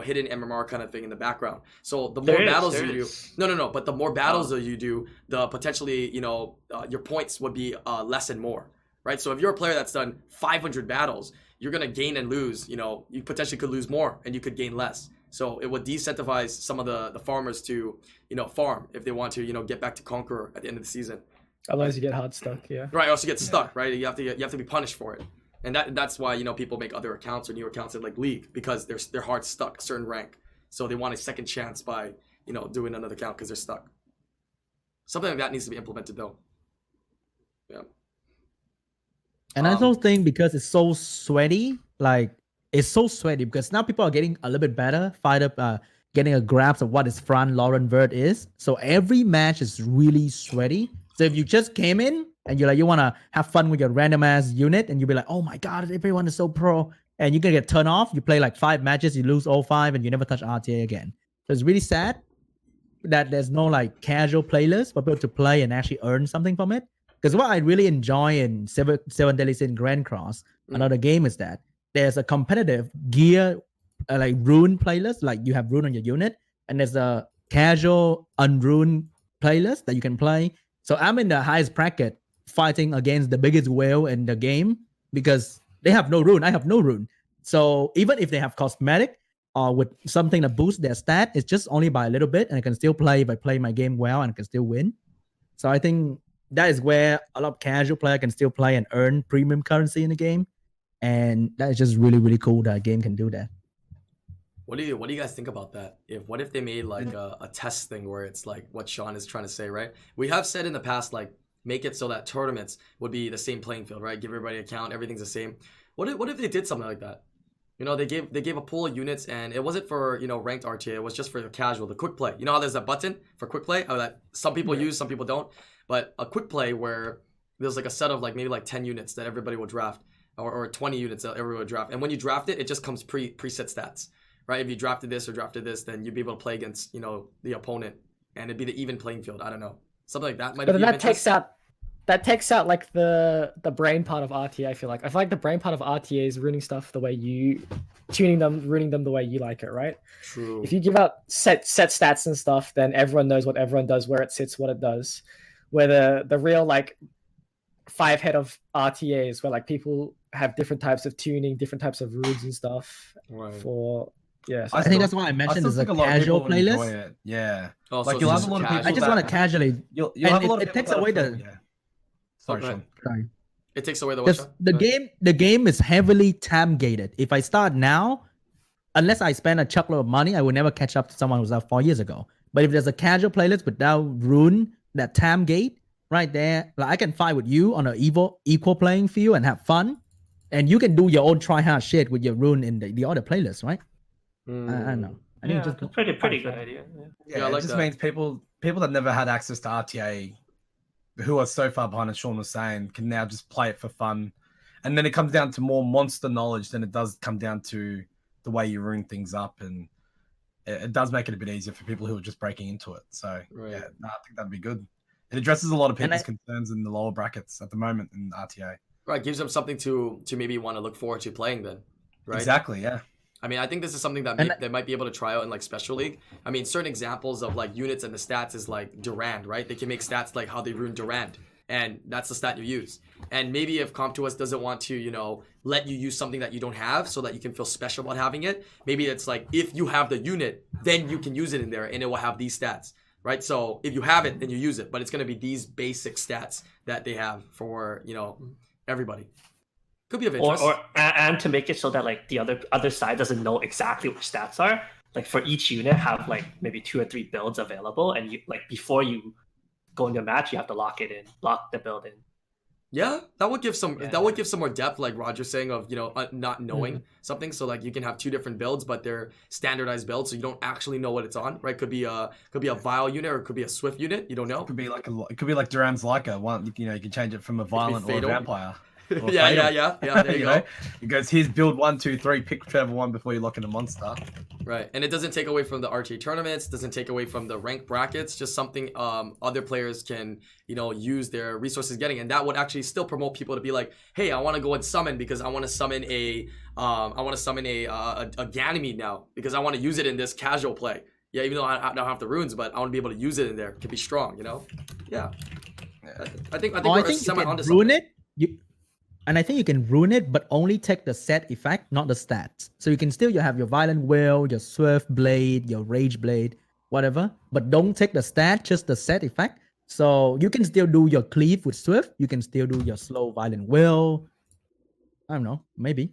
hidden MMR kind of thing in the background. So the more battles you do, no, but the more battles that you do, the potentially your points would be less and more, right? So if you're a player that's done 500 battles, you're gonna gain and lose. You potentially could lose more and you could gain less. So it would decentivize some of the farmers to farm if they want to get back to Conqueror at the end of the season. Otherwise, you get hard stuck. Yeah. Right. Also get stuck. Right. You have to be punished for it, and that's why people make other accounts or new accounts in like League because they're hard stuck a certain rank, so they want a second chance by doing another account because they're stuck. Something like that needs to be implemented though. Yeah. And I also think because it's so sweaty, because now people are getting a little bit better, getting a grasp of what is front Lauren Vert is. So every match is really sweaty. So if you just came in and you want to have fun with your random ass unit and you'll be like, oh my God, everyone is so pro. And you're going to get turned off. You play like 5 matches, you lose all 5 and you never touch RTA again. So it's really sad that there's no like casual playlist for people to play and actually earn something from it. Because what I really enjoy in Seven Deadly Sin Grand Cross, another game, is that there's a competitive gear like rune playlist, like you have rune on your unit, and there's a casual unruned playlist that you can play. So I'm in the highest bracket fighting against the biggest whale in the game because they have no rune. I have no rune. So even if they have cosmetic or with something that boosts their stat, it's just only by a little bit, and I can still play if I play my game well and I can still win. So I think that is where a lot of casual player can still play and earn premium currency in the game. And that is just really, really cool that a game can do that. What do you guys think about that? What if they made like a test thing where it's like what Sean is trying to say, right? We have said in the past, like, make it so that tournaments would be the same playing field, right? Give everybody a count, everything's the same. What if they did something like that? They gave a pool of units, and it wasn't for ranked RTA. It was just for the casual, the quick play. You know how there's a button for quick play that some people use, some people don't. But a quick play where there's like a set of like maybe like 10 units that everybody will draft, or 20 units that everyone would draft. And when you draft it, it just comes preset stats. Right, if you drafted this or drafted this, then you'd be able to play against, the opponent, and it'd be the even playing field. I don't know, something like that. But then that takes out like the brain part of RTA. I feel like the brain part of RTA is ruining stuff the way you ruining them the way you like it, right? True. If you give out set stats and stuff, then everyone knows what everyone does, where it sits, what it does. Where the real like 5 head of RTAs, where like people have different types of tuning, different types of rules and stuff for. Yeah, so I think that's why I mentioned there's a casual playlist. Yeah. Oh, like so you'll it's have a lot of casual. people. I just want to casually. You'll have a lot of it takes away the. Yeah. Sorry, Sean. Sorry. It takes away the what? The game is heavily time gated. If I start now, unless I spend a chuckload of money, I will never catch up to someone who was out 4 years ago. But if there's a casual playlist without rune, that time gate right there, like I can fight with you on an equal playing field and have fun, and you can do your own try hard shit with your rune in the other playlist, right? I don't know. I think it's just pretty good idea. Yeah, I like it just that. means people that never had access to RTA, who are so far behind, as Sean was saying, can now just play it for fun. And then it comes down to more monster knowledge than it does come down to the way you rune things up. And it does make it a bit easier for people who are just breaking into it. So, Right. yeah, I think that'd be good. It addresses a lot of people's concerns in the lower brackets at the moment in RTA. Right, gives them something to maybe want to look forward to playing then. Right. Exactly, yeah. I mean, I think this is something that they might be able to try out in like Special League. I mean, certain examples of like units and the stats is like Durand, right? They can make stats like how they rune Durand, and that's the stat you use. And maybe if Comp2us doesn't want to, let you use something that you don't have so that you can feel special about having it, maybe it's like if you have the unit, then you can use it in there and it will have these stats, right? So if you have it, then you use it, but it's going to be these basic stats that they have for, everybody. Could be of interest. And to make it so that like the other side doesn't know exactly what stats are. Like for each unit, have like maybe 2 or 3 builds available, and you like before you go into a match, you have to lock the build in. Yeah, that would give some more depth, like Roger's saying, of not knowing something. So like you can have 2 different builds, but they're standardized builds, so you don't actually know what it's on, right? Could be a Vile unit or it could be a Swift unit. You don't know. It could be like Durand's Leica. One, you can change it from a violent or a vampire. Or Yeah. There you You go. know? It goes, here's build 1, 2, 3, pick whichever one before you lock in a monster. Right, and it doesn't take away from the RTA tournaments, doesn't take away from the rank brackets, just something other players can, use their resources getting, and that would actually still promote people to be like, hey, I want to go and summon because I want to summon a Ganymede now because I want to use it in this casual play. Yeah, even though I don't have the runes, but I want to be able to use it in there. It can be strong, Yeah. I think we're you somewhat can onto ruin something. it. And I think you can ruin it, but only take the set effect, not the stats. So you can still have your Violent Will, your Swift Blade, your Rage Blade, whatever. But don't take the stat, just the set effect. So you can still do your Cleave with Swift. You can still do your Slow Violent Will. I don't know, maybe.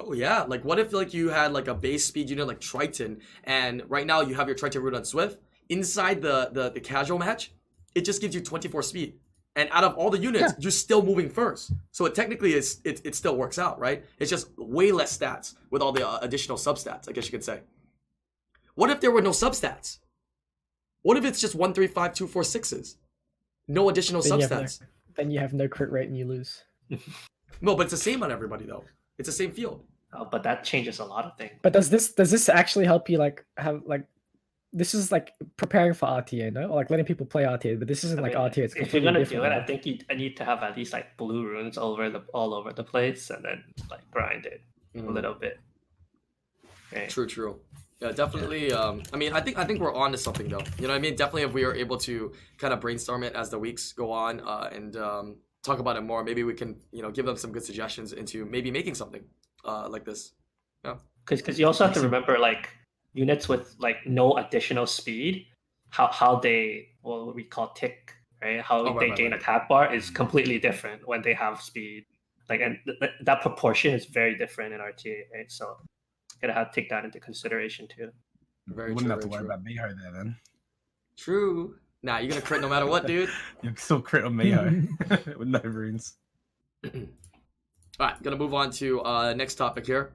Oh yeah, like what if you had like a base speed unit like Triton, and right now you have your Triton root on Swift. Inside the casual match, it just gives you 24 speed. And out of all the units, you're still moving first. So it technically it still works out, right? It's just way less stats with all the additional substats, I guess you could say. What if there were no substats? What if it's just 1, 3, 5, 2, 4, 6s? No additional substats. Then you have no crit rate and you lose. No, but it's the same on everybody though. It's the same field. Oh, but that changes a lot of things. But does this actually help you this is like preparing for RTA, no? Or like letting people play RTA, but this isn't RTA. It's if you're gonna do it, now. I think I need to have at least like blue runes all over the place, and then like grind it a little bit. Okay. True. Yeah, definitely. I think we're on to something though. You know what I mean? Definitely, if we are able to kind of brainstorm it as the weeks go on, and talk about it more, maybe we can give them some good suggestions into maybe making something like this. Yeah. Because you also have to remember units with no additional speed, how they what we call tick, right? How they gain attack bar is completely different when they have speed. And that proportion is very different in RTA, right? So you gotta take that into consideration too. You wouldn't have to worry about Miho there then. True. Nah, you're gonna crit no matter what, dude. You still crit on Miho with no runes. Alright, gonna move on to next topic here.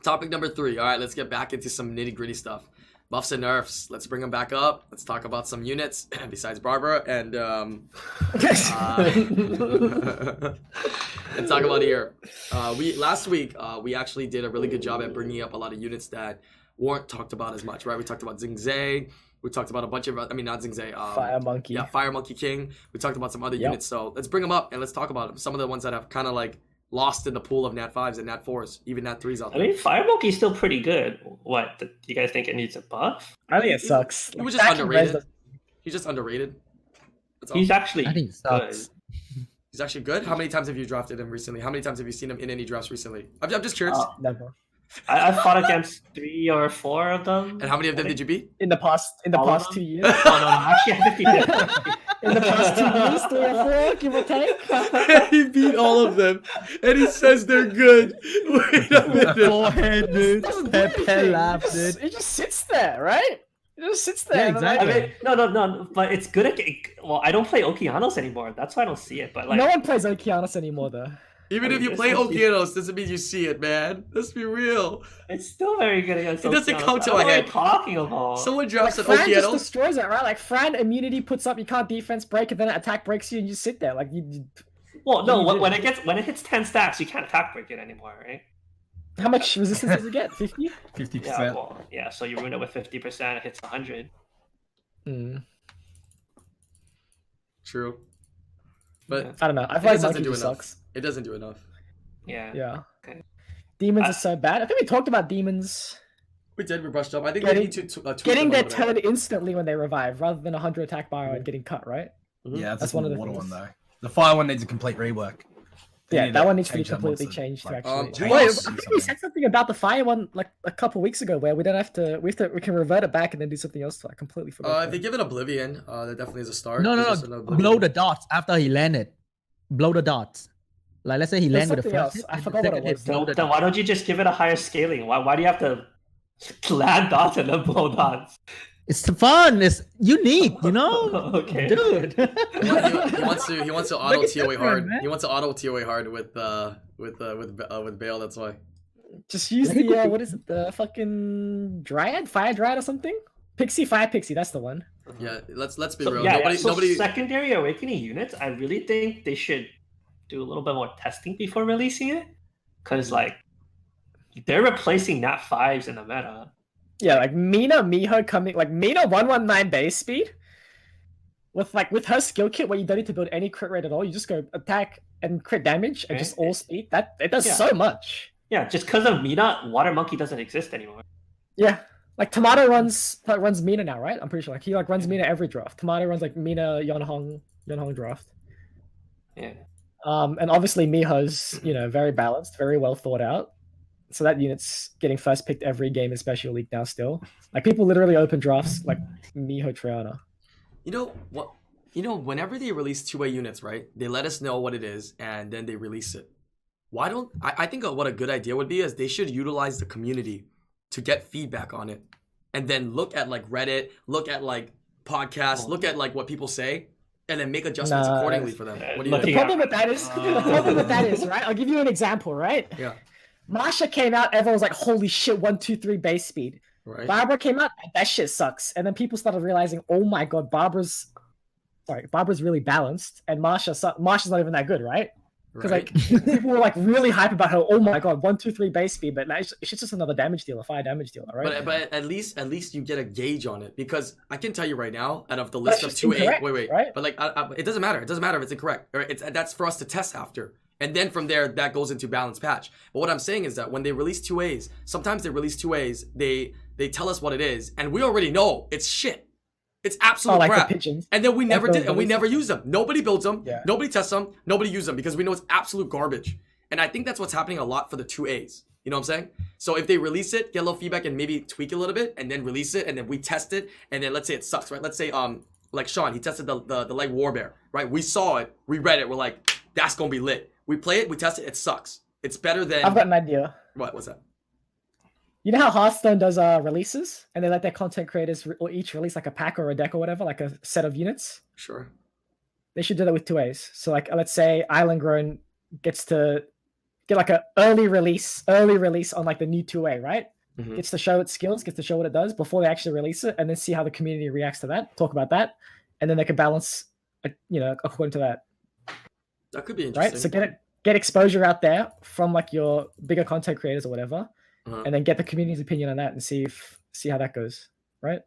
Topic number 3. Alright, let's get back into some nitty-gritty stuff. Buffs and nerfs. Let's bring them back up. Let's talk about some units besides Barbara and and talk about here. Last week we actually did a really good job at bringing up a lot of units that weren't talked about as much, right? We talked about Zingzay. We talked about a bunch of, not Zingzay. Fire Monkey. Yeah, Fire Monkey King. We talked about some other units. So let's bring them up and let's talk about them. Some of the ones that have kind of lost in the pool of Nat 5s and Nat 4s, even Nat 3s out there. I mean, Fire Monkey's still pretty good. What? Do you guys think it needs a buff? I think it sucks. He was just underrated. He's just underrated. That's all. He's actually I think it sucks. good. He's actually good. How many times have you drafted him recently? How many times have you seen him in any drafts recently? I'm just curious. Never. I've fought against 3 or 4 of them. And how many of them did you beat? In the past All of 2 them? years. Oh, no, actually, I have 50. In the past 2 years, 3 or 4, give or take. He beat all of them, and he says they're good. Wait a minute. Forehead, dude. Doesn't do anything. It just sits there, right? It just sits there. Yeah, exactly. I mean, no, but it's good at. Well, I don't play Okeanos anymore. That's why I don't see it. But no one plays Okeanos anymore, though. Even if you play Okeanos, doesn't mean you see it, man. Let's be real. it's still very good against. It doesn't Okeanos. come to I don't my know head. what you're talking about. Someone drops an Fran just Okeanos. destroys it, right? Fran immunity puts up, you can't defense break, and then attack breaks you, and you sit there. Well, no, you when it hits 10 stacks, you can't attack break it anymore, right? How much resistance does it get? 50? 50%. Yeah, well, so you ruin it with 50%, it hits 100. True. But I don't know. I it feel like doesn't Monkey do just enough. sucks. It doesn't do enough. Yeah. Yeah. Okay. Demons are so bad. I think we talked about demons We did. We brushed up. I think Getting- we need to tweak getting them a their little bit. turn instantly when they revive, rather than 100 attack bar and getting cut, right? Yeah, That's that's one one of the water things. one though. The fire one needs a complete rework. They Yeah, need that to one needs to be change that completely monster, changed to like, actually. change Wait, it I think we said something about the fire one a couple weeks ago where we don't have to. We can revert it back and then do something else. I completely forgot. If they give it Oblivion, that definitely is a start. No, There's just an Oblivion. blow the dots after he landed. Blow the dots. Like, let's say he There's landed with the something first else. hit, I and forgot the what it second hit, was. blow the Then why dots. don't you just give it a higher scaling? Why do you have to land dots and then blow dots? It's fun. It's unique, you know, Okay. dude. He wants to auto Make it TOA different, hard. man. He wants to auto TOA hard with Bale. That's why. Just use Let me the quickly- what is it? The fucking Dryad, Fire Dryad or something? Fire Pixie. That's the one. Yeah, let's be So, real. yeah, Nobody. so secondary awakening units, I really think they should do a little bit more testing before releasing it, because like they're replacing Nat 5s in the meta. Yeah, like Mina Miho coming, like Mina 119 base speed with her skill kit where you don't need to build any crit rate at all. You just go attack and crit damage and just all speed. That it does so much. Yeah, just because of Mina, Water Monkey doesn't exist anymore. Yeah, like Tomato runs Mina now, right? I'm pretty sure like he like runs Mina every draft. Tomato runs like Mina Yonhong draft. Yeah. And obviously Miho's very balanced, very well thought out. So that unit's getting first picked every game in Special League now still. Like people literally open drafts like Miho Triana. You know what? Whenever they release 2A units, right? They let us know what it is and then they release it. Why don't I think what a good idea would be is they should utilize the community to get feedback on it and then look at like Reddit, look at like podcasts, look at like what people say and then make adjustments accordingly for them. What do you think? The problem with that is, right? I'll give you an example, right? Yeah. Masha came out, everyone was like, holy shit, 1-2-3 base speed. Right. Barbara came out, that shit sucks. And then people started realizing, oh my god, Barbara's really balanced, and Masha's not even that good, right? Because like people were like really hype about her. Oh my god, 1-2-3 base speed, but it's just another damage dealer, fire damage dealer, right? But at least you get a gauge on it, because I can tell you right now, out of the list of 2A, wait, right? But like it doesn't matter. It doesn't matter if it's incorrect. Or that's for us to test after. And then from there, that goes into balance patch. But what I'm saying is that when they release 2As, sometimes they release 2As, they tell us what it is, and we already know it's shit. It's absolute crap. And then we never did, and we never use them. Nobody builds them. Yeah. Nobody tests them. Nobody uses them because we know it's absolute garbage. And I think that's what's happening a lot for the 2As. You know what I'm saying? So if they release it, get a little feedback, and maybe tweak it a little bit, and then release it, and then we test it, and then let's say it sucks, right? Let's say like Sean, he tested the Light Warbear, right? We saw it, we read it, we're like, that's gonna be lit. We play it, we test it, it sucks. It's better than. I've got an idea. What's that? You know how Hearthstone does releases, and they let their content creators each release like a pack or a deck or whatever, like a set of units? Sure. They should do that with 2As. So like, let's say IslandGrown gets to get like an early release on like the new 2A, right? Mm-hmm. Gets to show its skills, gets to show what it does before they actually release it, and then see how the community reacts to that. Talk about that, and then they can balance, according to that. That could be interesting, right? So get exposure out there from like your bigger content creators or whatever. And then get the community's opinion on that and see how that goes, right?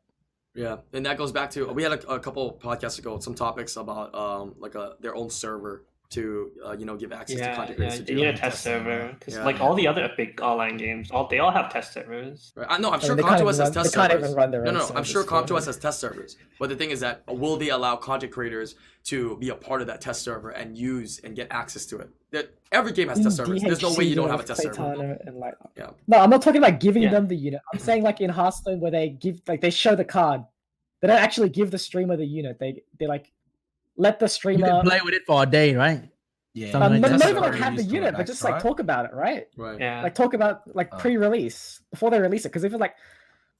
Yeah, and that goes back to, we had a couple podcasts ago, some topics about their own server to give access to content creators. Yeah, you need a test server because like all the other big online games, they all have test servers. Right. I'm sure Com2Us has test servers. They can't even run their own servers. I'm sure Com2Us has test servers. But the thing is that will they allow content creators to be a part of that test server and use and get access to it? Every game has test servers. There's no way you don't have a test server. Yeah. No, I'm not talking about giving them the unit. I'm saying like in Hearthstone where they give, like they show the card. They don't actually give the streamer the unit. They like let the streamer. You can play with it for a day, right? Yeah. Not even like have the unit, but just like talk about it, right? Right. Yeah. Like talk about like pre-release before they release it. Because if it's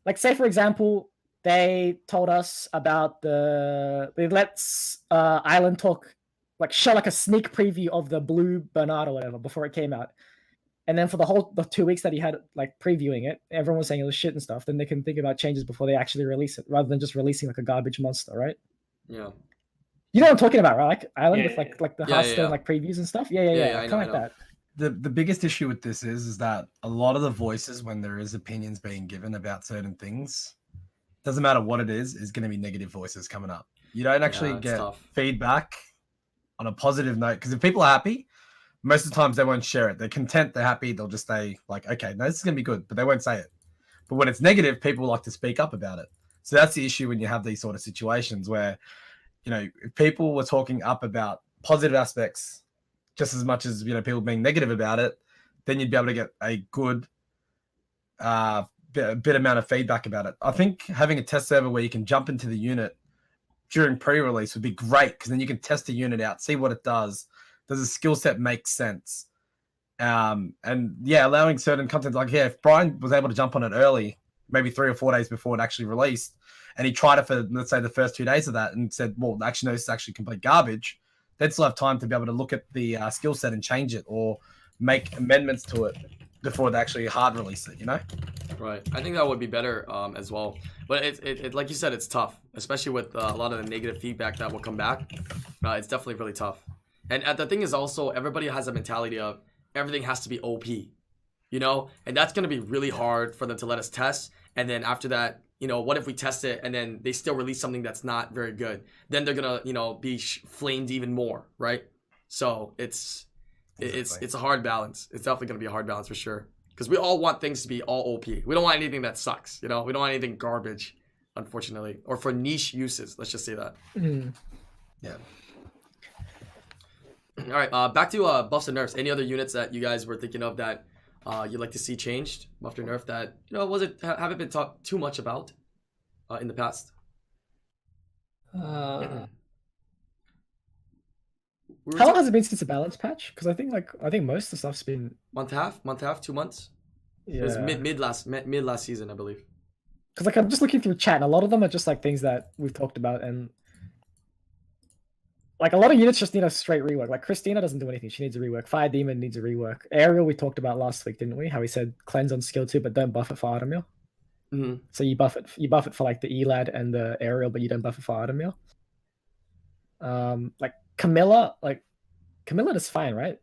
like say for example, they told us about they let Island talk, like show like a sneak preview of the blue Bernard or whatever before it came out. And then for the 2 weeks that he had like previewing it, everyone was saying it was shit and stuff. Then they can think about changes before they actually release it, rather than just releasing like a garbage monster, right? Yeah. You know what I'm talking about, right? Like Island with like the Hearthstone like previews and stuff. Yeah. Kind of like that. The biggest issue with this is that a lot of the voices, when there is opinions being given about certain things, doesn't matter what it is going to be negative voices coming up. You don't actually get feedback on a positive note, because if people are happy, most of the times they won't share it. They're content, they're happy, they'll just say like, okay, no, this is going to be good, but they won't say it. But when it's negative, people like to speak up about it. So that's the issue when you have these sort of situations where, if people were talking up about positive aspects just as much as, people being negative about it, then you'd be able to get a good bit amount of feedback about it. I think having a test server where you can jump into the unit during pre-release would be great, because then you can test the unit out, see what it does. Does the skill set make sense? And allowing certain content, like, if Brian was able to jump on it early, maybe 3 or 4 days before it actually released, and he tried it for, let's say, the first 2 days of that and said, well, actually, no, this is actually complete garbage, they'd still have time to be able to look at the skill set and change it or make amendments to it before they actually hard release it, Right. I think that would be better as well. But it like you said, it's tough, especially with a lot of the negative feedback that will come back. It's definitely really tough. And the thing is also, everybody has a mentality of everything has to be OP, you know? And that's going to be really hard for them to let us test. And then after that, you know, what if we test it and then they still release something that's not very good? Then they're going to, you know, be flamed even more, right? So it's a hard balance. It's definitely going to be a hard balance for sure. Because we all want things to be all OP. We don't want anything that sucks, you know? We don't want anything garbage, unfortunately. Or for niche uses, let's just say that. Yeah. All right, back to buffs and nerfs. Any other units that you guys were thinking of that you'd like to see changed, buffed or nerfed, that, you know, haven't been talked too much about in the past? How long has it been since the balance patch? Because I think most of the stuff's been month half, 2 months. Yeah. It was mid last season, I believe. Because like I'm just looking through chat, and a lot of them are just like things that we've talked about, and like a lot of units just need a straight rework. Like Christina doesn't do anything; she needs a rework. Fire Demon needs a rework. Aerial we talked about last week, didn't we? How he said cleanse on skill 2, but don't buff it for Artemil. So you buff it for like the Elad and the Aerial, but you don't buff it for Artemil. Like Camilla is fine, right?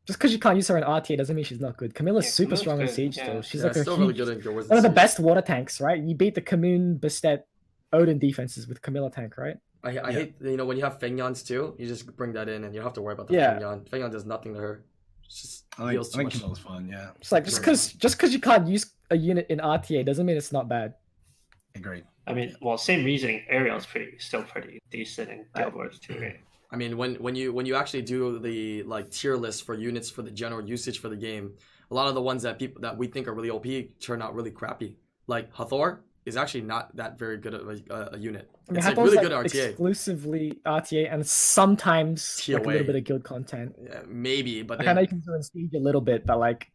Just because you can't use her in RTA doesn't mean she's not good. Camilla's super strong in Siege still. She's like still really good in Guild Wars. One of the best water tanks, right? You beat the Kamoon, Bastet, Odin defenses with Camilla tank, right? I hate, you know, when you have Fengyans too, you just bring that in and you don't have to worry about the Fengyan. Fengyan does nothing to her. It's just heals too much. Camilla's fine, yeah. It's like just because you can't use a unit in RTA doesn't mean it's not bad. Agreed. I mean, well, same reasoning. Ariel's still pretty decent in Guild Wars too, right? I mean, when you actually do the like tier list for units for the general usage for the game, a lot of the ones that we think are really OP turn out really crappy. Like Hathor is actually not that very good at a unit. I mean, it's like Hathor's really good at RTA. Exclusively RTA and sometimes like a little bit of guild content. Yeah, maybe, but I know you can do in Siege a little bit, but like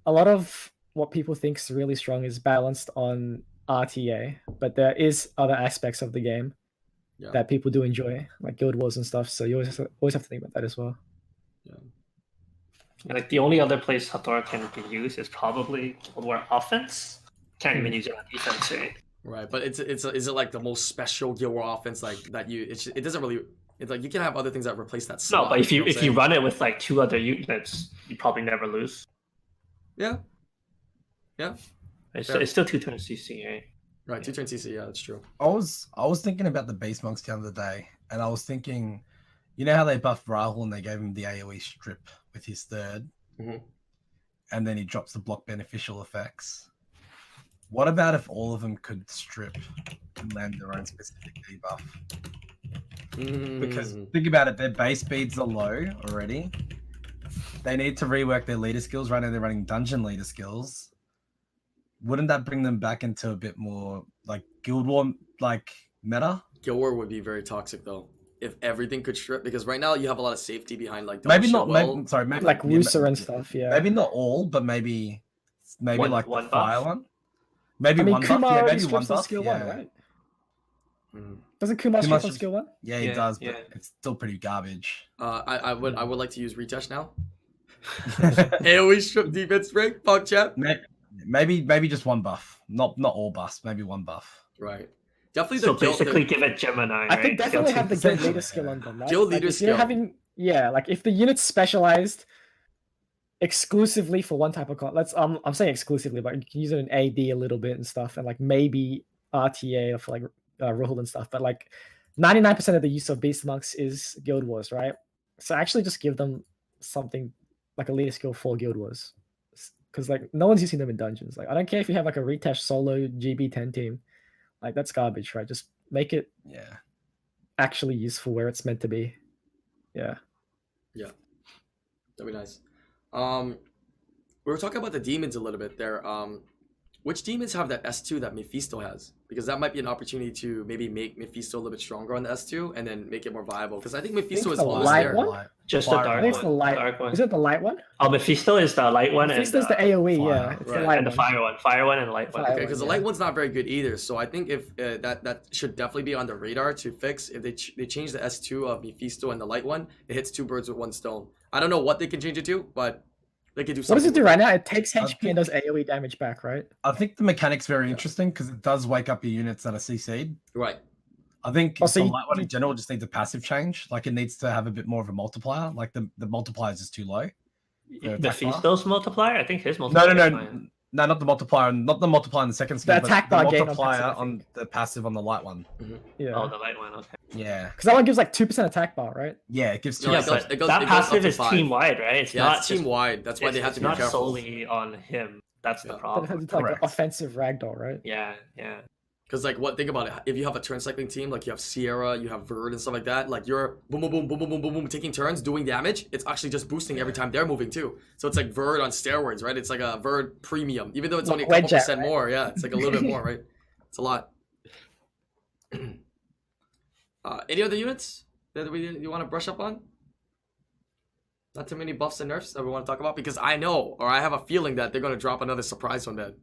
a lot of what people think is really strong is balanced on RTA, but there is other aspects of the game that people do enjoy, like Guild Wars and stuff. So you always have to think about that as well. Yeah. Like the only other place Hathor can be used is probably Guild War offense. Can't even use it on defense, right? Right, but is it like the most special Guild War offense like that? It doesn't really. It's like you can have other things that replace that slot. No, but if you run it with like 2 other units, you probably never lose. Yeah. It's still 2 turn CC, right? Right, 2 turn CC. Yeah, that's true. I was thinking about the Beast Monks the other day, and I was thinking, you know how they buffed Rahul and they gave him the AoE strip with his third, and then he drops the block beneficial effects. What about if all of them could strip and land their own specific debuff? Because think about it, their base speeds are low already. They need to rework their leader skills. Right now they're running dungeon leader skills. Wouldn't that bring them back into a bit more like Guild War like meta? Guild War would be very toxic though if everything could strip, because right now you have a lot of safety behind like maybe like Rooster and stuff. Yeah, maybe not all, but maybe one, like one the fire buff? one. Maybe I mean, one Kumar buff. Yeah, maybe one buff. Skill yeah. 1, right? Doesn't Kumar strip on skill 1? Yeah, he does, but it's still pretty garbage. I would like to use retouch now. AoE strip defense break, punk chat. Maybe just one buff, not all buffs. Maybe one buff. Right. Definitely. So basically, give it Gemini. I think definitely have the guild leader skill on them. Right? Guild leader skill. Like if the unit's specialized exclusively for one type of I'm saying exclusively, but you can use it in AD a little bit and stuff, and like maybe RTA or for like Rahul and stuff. But like 99% of the use of Beast Monks is Guild Wars, right? So actually, just give them something like a leader skill for Guild Wars, because like no one's using them in dungeons. Like I don't care if you have like a Retash solo GB10 team, like that's garbage, right? Just make it actually useful where it's meant to be. Yeah, that'd be nice. We were talking about the demons a little bit there. Which demons have that S2 that Mephisto has? Because that might be an opportunity to maybe make Mephisto a little bit stronger on the S2 and then make it more viable. Because I think Mephisto is always there. Just the dark one. Dark one. Is it the light one? Oh, Mephisto is the light one. Mephisto's the AoE, yeah. It's the light and the fire one. Fire one and the light one. Okay, because the light one's not very good either. So I think if that should definitely be on the radar to fix. If they change the S2 of Mephisto and the light one, it hits 2 birds with 1 stone. I don't know what they can change it to, but they can do something. What does it do right now? It takes HP and does AoE damage back, right? I think the mechanic's very interesting because it does wake up your units that are CC'd. Right. I think Oh, so the you- light one in general just needs a passive change. Like it needs to have a bit more of a multiplier. Like the multiplier is just too low. The attack bar? Fisto's multiplier? I think his No, multiplier. no, is no, fine. no, not the multiplier. Not the multiplier on the second skill, The but attack the bar gain on multiplier passive, I on think. the passive on the light one. Yeah. Oh, the light one. Okay. Yeah, Because that one gives like 2% attack bar, right? yeah, it gives two. Yeah, Yeah, it but goes- that it goes up passive to is 5. team wide, right? It's Yeah, not it's team just- wide. That's why they have it's to be not careful. solely on him. That's the Yeah. But problem. it's like an Correct. offensive ragdoll, right? Yeah, yeah. Because like think about it. If you have a turn cycling team, like you have Sierra, you have Verd and stuff like that, like you're boom boom boom boom boom boom boom boom taking turns doing damage, it's actually just boosting every time they're moving too. So it's like Verd on steroids, right? It's like a Verd premium. Even though it's only a Wedge couple out, percent right? more, yeah. It's like a little bit more, right? It's a lot. Any other units that you want to brush up on? Not too many buffs and nerfs that we want to talk about, because I know, or I have a feeling that they're gonna drop another surprise one that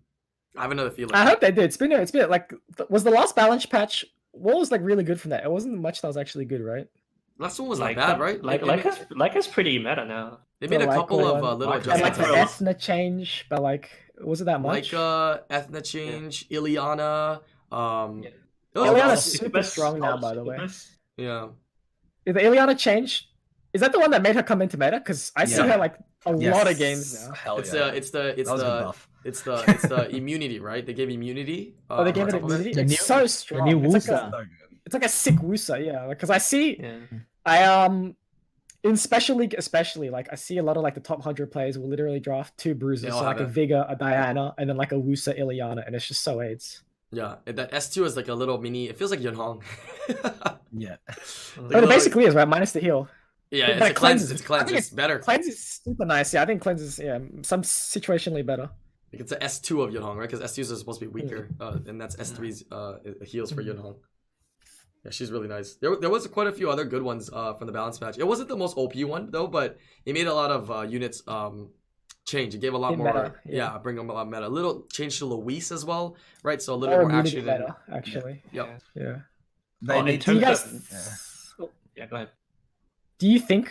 I have another feeling. I hope they did. It's been like, was the last balance patch, what was like really good from that? It wasn't much that was actually good, right? Last one was not bad, right? Like it's pretty meta now. They made a The couple Lyca of one. little Like And like adjustments. the Ethna change, but like, was it that much? Like Ethna change, Ileana. Yeah. it was Ileana's awesome. super strong now, by the way. Yeah. Is the Ileana change? Is that the one that made her come into meta? Because I see Yeah. her like a lot of games now. Hell It's yeah. it's That was a good buff. it's the immunity, right? They gave immunity. Oh, they gave on it top of immunity. The It's new- so The strong. new It's like, Wusa. So good. it's like a sick Wusa, yeah. Because I see, Yeah. I in Special League especially, like I see a lot of like the top 100 players will literally draft 2 bruises, They so all like a have it. Vigor, a Diana, and then like a Wusa Ileana, and it's just so AIDS. Yeah, and that S2 is like a little mini. It feels like Yunhong. Yeah. But it basically is, right? Minus the heal. Yeah, But it's a it cleanse. cleanses. It's a cleanse. I think It's better. Cleanse is super nice. Yeah, I think Cleanse is some situationally better. Like it's a S2 of Yunhong, right? Because S2s are supposed to be weaker, and that's S3's heals for Yunhong. Yeah, she's really nice. There was quite a few other good ones from the balance match. It wasn't the most OP one though, but it made a lot of units change. It gave a lot In more. meta, yeah. Bring them a lot of meta. A little change to Luis as well, right? So a little Or bit more immunity action. better, actually. Yep. Yeah. They Oh, in need Do you terms to. guys? Yeah. Yeah, go ahead. Do you think?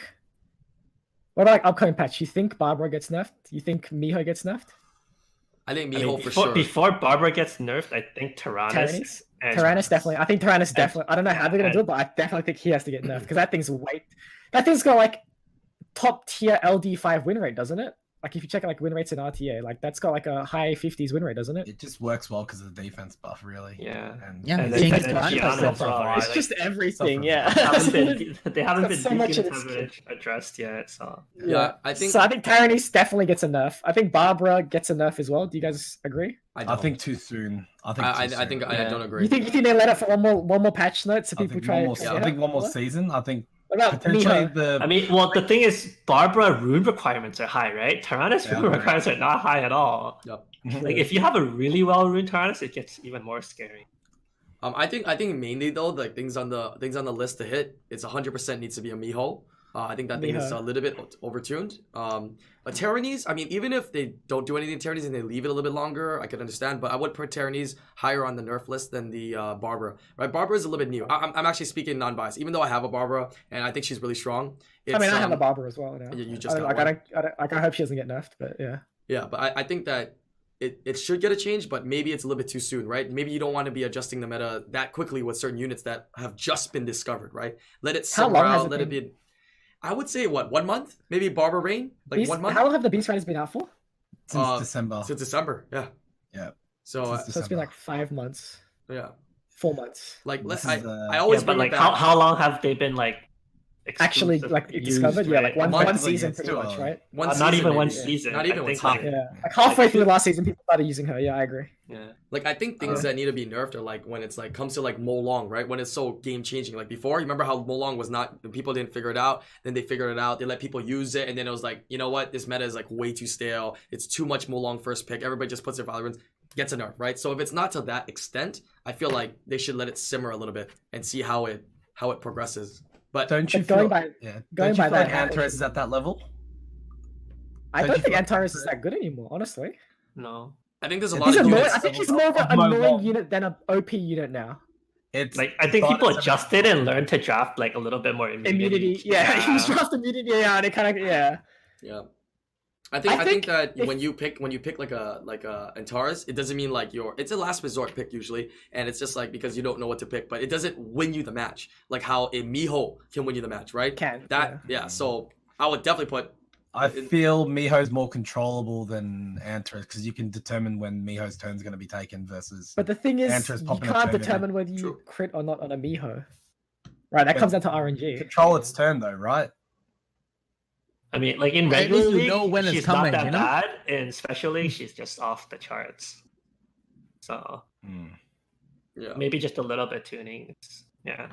What about like upcoming patch? You think Barbara gets nerfed? You think Miho gets nerfed? I think I Miho mean, for before, sure. before Barbara gets nerfed, I think Tyrannus. Tyrannus? and- Tyrannus definitely. I think Tyrannus definitely. I don't know how they're gonna and- do it, but I definitely think he has to get nerfed because that thing's weight. That thing's got like top tier LD5 win rate, doesn't it? Like if you check like win rates in RTA, like that's got like a high 50s win rate, doesn't it? It just works well because of the defense buff, really. Yeah. And Yeah, And I think then- it's and then fine. Gianna as well, Like, It's like, just everything, suffer. yeah. they haven't got been so much decent in its coverage addressed yet. So Yeah, I think. So I think Tyrannus definitely gets a nerf. I think Barbara gets a nerf as well. Do you guys agree? I don't. think too soon. I think. I too think soon. I Yeah. don't agree. You think they let it for one more patch note so I people think try? one more. yeah. I think one more season. I think What about potentially Miho? the. I mean, well, the thing is, Barbara rune requirements are high, right? Tyrannus Yeah. rune requirements are not high at all. Yep. Like if you have a really well runed Tyrannus, it gets even more scary. I think mainly though, like things on the list to hit, it's 100% needs to be a Miho. I think that thing is Miho. a little bit overtuned. A Tyrannus, I mean, even if they don't do anything to Tyrannus and they leave it a little bit longer, I could understand. But I would put Tyrannus higher on the nerf list than the Barbara. Right, Barbara is a little bit new. I'm actually speaking non-biased, even though I have a Barbara and I think she's really strong. It's, I mean, I have a Barbara as well now. you just I got don't, I hope she doesn't get nerfed, but yeah. Yeah, but I think that it should get a change, but maybe it's a little bit too soon, right? Maybe you don't want to be adjusting the meta that quickly with certain units that have just been discovered, right? Let it How simmer long has out, it let it been? be. I would say what, 1 month? Maybe Barbara Rain? Like Beast, 1 month? how long have the Beast Riders been out for? Since December. Since December, yeah. Yeah. So Since So it's been December. like 5 months, yeah, 4 months. like This I is, always Yeah, but bring like it back. how long have they been like Actually, exclusive like used, discovered, yeah, like right? one Monthly, season it's pretty too much, early. right? One Not season, even one maybe. season. Not I even one think, like, season. Yeah, like halfway through last season, people started using her. Yeah, I agree. Yeah. Like I think things that need to be nerfed are like when it's like comes to like Molong, right? When it's so game changing. Like before, you remember how Molong was not, people didn't figure it out. Then they figured it out. They let people use it, and then it was like, you know what? This meta is like way too stale. It's too much Molong first pick. Everybody just puts their Valorant, gets a nerf, right? So if it's not to that extent, I feel like they should let it simmer a little bit and see how it progresses. But Don't you But going feel? by- Yeah. going Don't you by feel like that- Antares is at that level? I Don't don't you think feel- Antares is that good anymore, honestly. No. I think there's a He's lot He's of annoying. units. I think he's more of an Of annoying mobile. unit than an OP unit now. It's Like I think people started- adjusted and learned to draft like a little bit more immunity. Immunity, yeah, he's just immunity, yeah, and it kind of, yeah. Yeah. I think that when you pick like a Antares, it doesn't mean like it's a last resort pick usually, and it's just like because you don't know what to pick, but it doesn't win you the match like how a Miho can win you the match, right? So I would definitely put. I feel Miho's more controllable than Antares because you can determine when Miho's turn is going to be taken versus. But the thing is, Antares you popping a can't turn determine whether you crit or not on a Miho. Right, that comes down to RNG. Control its turn though, right? I mean, like in At regular least you league, know when it's she's coming, not that you know? bad. In special league, she's just off the charts. So Yeah. maybe just a little bit tuning. Yeah.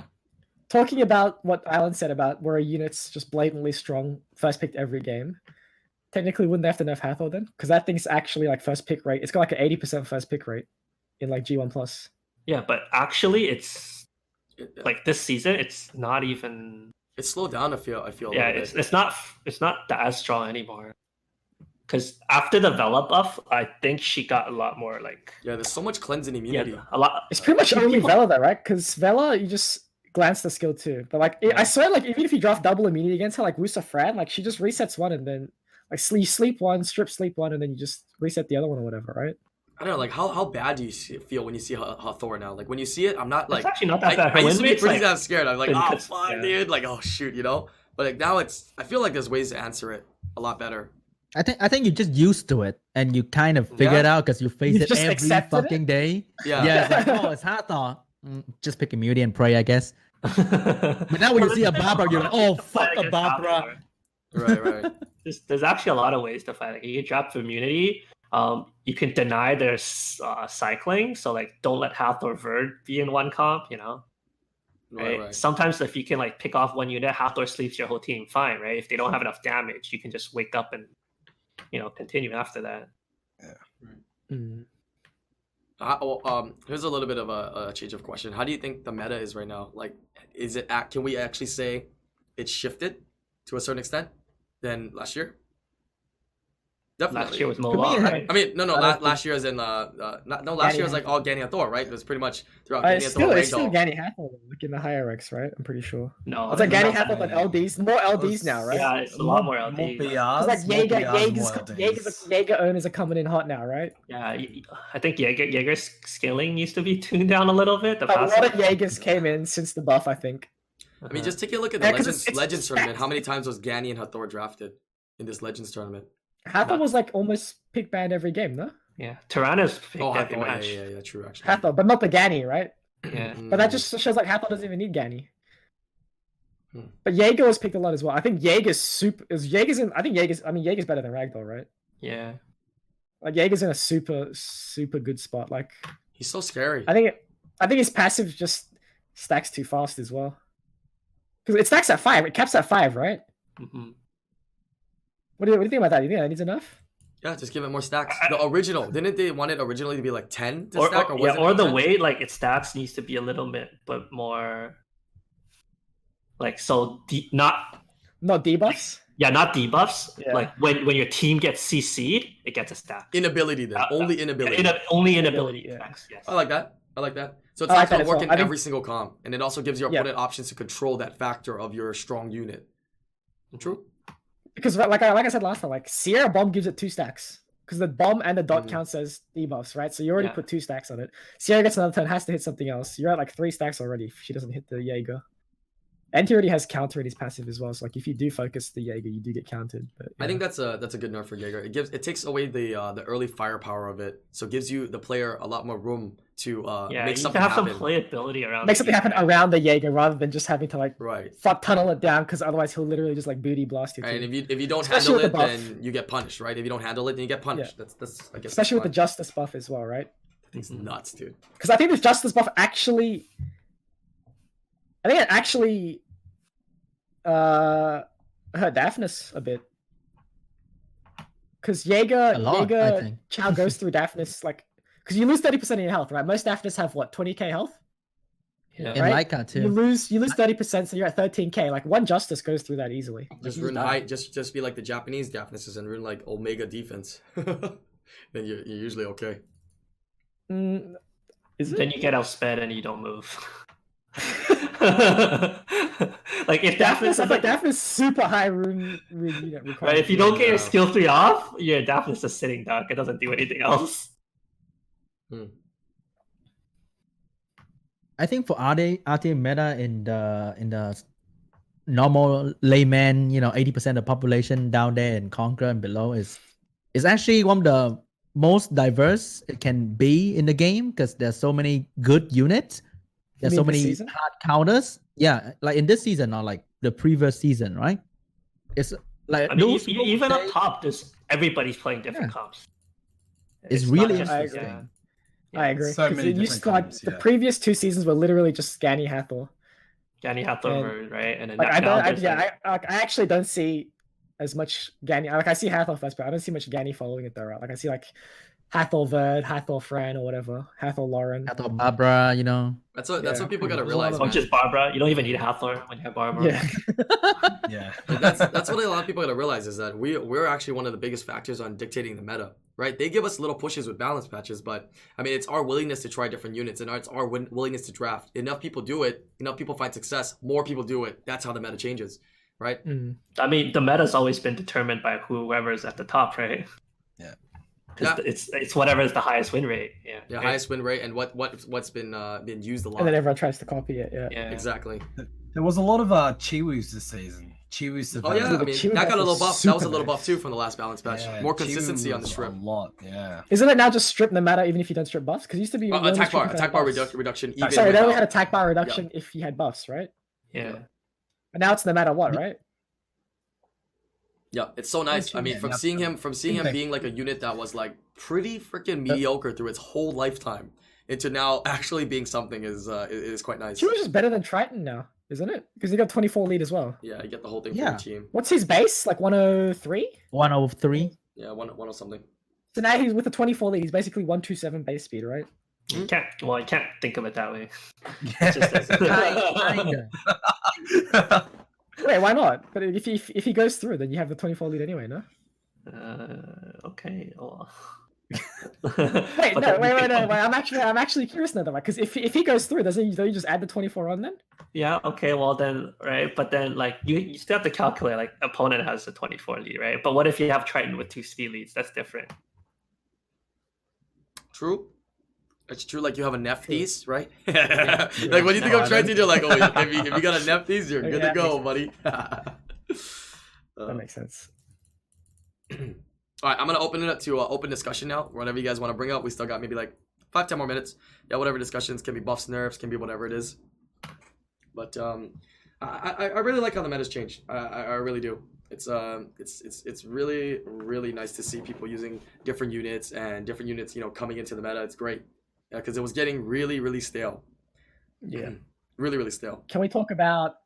Talking about what Alan said about where a unit's just blatantly strong, first picked every game. Technically, wouldn't they have to nerf Hathor then? Because that thing's actually like first pick rate. It's got like an 80% first pick rate in like G1 plus. Yeah, but actually, it's like this season, it's not even. It's slowed down. I feel. Yeah, it's not that strong anymore. Because after the Vela buff, I think she got a lot more like. Yeah, there's so much cleansing immunity. Yeah, a lot. It's pretty much only Vela though, right? Because Vela, you just glance the skill too. But like, I swear, like even if you draft double immunity against her, like Wusa Fran, like she just resets one and then like sleep one, strip sleep one, and then you just reset the other one or whatever, right? I don't know, like how bad do you feel when you see Hathor now? Like when you see it, I'm not like. It's actually not that bad. I used to be It's pretty like, damn scared. I'm like, oh fuck, yeah. dude, like oh shoot, you know. But like now I feel like there's ways to answer it a lot better. I think you're just used to it and you kind of figure it out because you face You it just every accepted fucking day. Yeah. It's like, oh, it's Hathor. Just pick immunity and pray, I guess. But now when you see a Barbara, you're like, oh fuck a Barbara. Right. There's actually a lot of ways to fight. Like you can drop immunity. You can deny their cycling. So like, don't let Hathor Verd be in one comp. You know. Right. Sometimes if you can like pick off one unit, Hathor sleeps your whole team. Fine, right? If they don't have enough damage, you can just wake up and continue after that. Here's a little bit of a change of question. How do you think the meta is right now? Like, can we actually say it's shifted to a certain extent than last year? Definitely. Last year was Mola, right? I mean, no. Last year was in last year was like all Gani Hathor, right? It was pretty much throughout Gani Hathor. It's still Gani Hathor, like in the higher ranks, right? I'm pretty sure. No, it's like Gani Hathor, but LDs, more LDs now, right? Yeah, it's a lot more LDs. BRs, like Jaeger owners are coming in hot now, right? Yeah, I think Jaeger's scaling needs to be tuned down a little bit. A lot of Jaegers came in since the buff, I think. I mean, just take a look at the Legends tournament. How many times was Gani and Hathor drafted in this Legends tournament? Hathor was like almost pick banned every game, no? Yeah, Tirana's picked every Hathor, match. yeah, true actually. Hathor, but not the Gani, right? Yeah. But that just shows like Hathor doesn't even need Gani. But Jaeger was picked a lot as well. I think Jaeger's Jaeger's better than Ragdoll, right? Yeah. Like Jaeger's in a super good spot. Like he's so scary. I think his passive just stacks too fast as well. Because it stacks at 5, it caps at 5, right? Mm-hmm. What do you think about that? Do you think that needs enough? Yeah, just give it more stacks. The original, didn't they want it originally to be like 10 to stack? Or the way like its stats needs to be a little bit, but more like not debuffs. Yeah, not debuffs. Yeah. Like when your team gets CC'd, it gets a stack. Inability then, only inability. Only inability. Yeah. Yes. I like that. So it's not going to work in every single comp, and it also gives your opponent options to control that factor of your strong unit. True. Because like I said last time, like Sierra Bomb gives it 2 stacks. Because the bomb and the dot counts as debuffs, right? So you already put 2 stacks on it. Sierra gets another turn, has to hit something else. You're at like 3 stacks already if she doesn't hit the Jaeger. And he already has counter in his passive as well. So like if you do focus the Jaeger, you do get counted. But, I think that's a good nerf for Jaeger. It takes away the early firepower of it, so it gives you the player a lot more room to make something happen. Some playability around. Make something happen around the Jaeger rather than just having to like tunnel it down, because otherwise he'll literally just like booty blast you. And if you don't handle it, then you get punished, right? If you don't handle it, then you get punished. Yeah. That's I guess. Especially with the Justice buff as well, right? It's nuts, dude. Because I think this Justice buff actually hurt Daphnis a bit. Because Jaeger Chow goes through Daphnis like, because you lose 30% of your health, right? Most Daphnis have what, 20k health? Yeah. In Laika too. You lose 30%, so you're at 13k. Like one Justice goes through that easily. Just rune high, just be like the Japanese Daphnises and rune like Omega defense. Then you're usually okay. Is it? Then you get outsped and you don't move. Like if Daphnis is like Daphnis super high rune unit requirement. right, if you don't get your skill 3 off, your Daphnis is sitting duck. It doesn't do anything else. I think for RTA meta in the normal layman, 80% of the population down there in Conquer and below is actually one of the most diverse it can be in the game because there's so many good units. There's so many hard counters. Yeah, like in this season or like the previous season, right? It's like even up top, there's everybody's playing different comps. It's really interesting. I agree. So many different comps, the previous 2 seasons were literally just Scanny Hathor. Scanny Hathor, right? And then like, I actually don't see as much Ganny. Like I see Hathor first, but I don't see much Ganny following it though. Right? Like I see like Hathor Verd, Hathor Fran, or whatever, Hathor Lauren, Hathor Barbara. That's what people gotta realize. Not just Barbara. You don't even need Hathor when you have Barbara. Yeah. That's what a lot of people gotta realize is that we're actually one of the biggest factors on dictating the meta. Right? They give us little pushes with balance patches, but I mean, it's our willingness to try different units and it's our willingness to draft. Enough people do it, enough people find success, more people do it. That's how the meta changes, right? I mean, the meta's always been determined by whoever's at the top, right? Yeah. It's whatever is the highest win rate. Yeah. Yeah, right? Highest win rate and what's been used a lot. And then everyone tries to copy it. Yeah. Exactly. There was a lot of Chiwus this season. Chiwus. Oh yeah, I mean that got a little buff. That was a little buff too from the last balance patch. More consistency on the strip. A lot, yeah. Isn't it now just strip no matter even if you don't strip buffs? Because it used to be attack bar reduction. Even sorry, they only had attack bar reduction if you had buffs, right? Yeah. But now it's no matter what, right? Yeah, it's so nice. I mean, from seeing him being like a unit that was like pretty freaking mediocre through its whole lifetime into now actually being something is quite nice. She was just better than Triton now, isn't it? Because he got 24 lead as well. Yeah, you get the whole thing for your team. What's his base? Like 103? 103. Yeah, 1 something. So now he's with a 24 lead. He's basically 127 base speed, right? You can't think of it that way. Wait, why not? But if he goes through, then you have the 24 lead anyway, no? Okay. Well. wait. I'm actually curious now, though, because if he goes through, don't you just add the 24 on then? Yeah. Okay. Well, then, right. But then, like, you still have to calculate. Like, opponent has a 24 lead, right? But what if you have Triton with 2 speed leads? That's different. True. It's true. Like you have a Nephthys, right? Like when you think of Triton, you're like, oh, if you got a Nephthys, you're good to go, buddy. That makes sense. All right, I'm gonna open it up to open discussion now. Whatever you guys want to bring up, we still got maybe like 5-10 more minutes. Yeah, whatever discussions can be buffs, nerfs, can be whatever it is. But I really like how the meta's changed. I really do. It's really really nice to see people using different units and different units, coming into the meta. It's great. Yeah, because it was getting really really stale. Yeah, really really stale. Can we talk about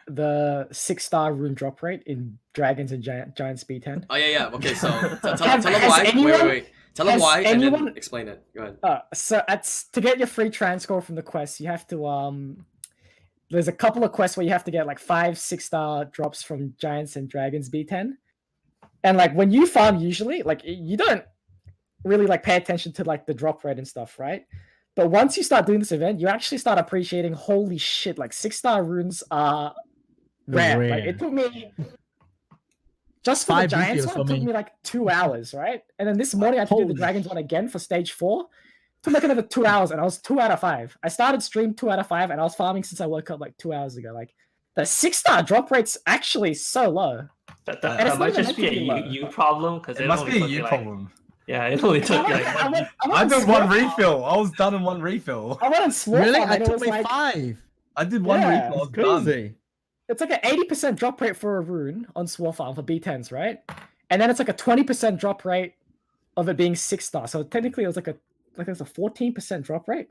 the 6-star rune drop rate in Dragons and Giant Speed 10? Oh yeah. Okay, so tell them why. Wait. Tell them why and then explain it. Go ahead. So to get your free transcore from the quest, you have to there's a couple of quests where you have to get like 5 6-star drops from Giants and Dragons B10. And like when you farm usually, like you don't really like pay attention to like the drop rate and stuff, right? But once you start doing this event, you actually start appreciating, holy shit, like 6-star runes are rare. Like it took me just for the Giants one, it took me like 2 hours, right? And then this morning I had to do the Dragons one again for stage 4. It took like another 2 hours and I was 2 out of 5. I started stream 2 out of 5 and I was farming since I woke up like 2 hours ago. Like the 6-star drop rate's actually so low. That might just be a you problem because it must be a you problem. Yeah, it only took like. I did 1 refill. I was done in 1 refill. I went on Sword Really? Farm, I and it took was me like 5. I did 1 refill. I was Crazy. done. It's like an 80% drop rate for a rune on Sword Farm for B10s, right? And then it's like a 20% drop rate of it being 6-star. So technically, it was like it's a 14% drop rate,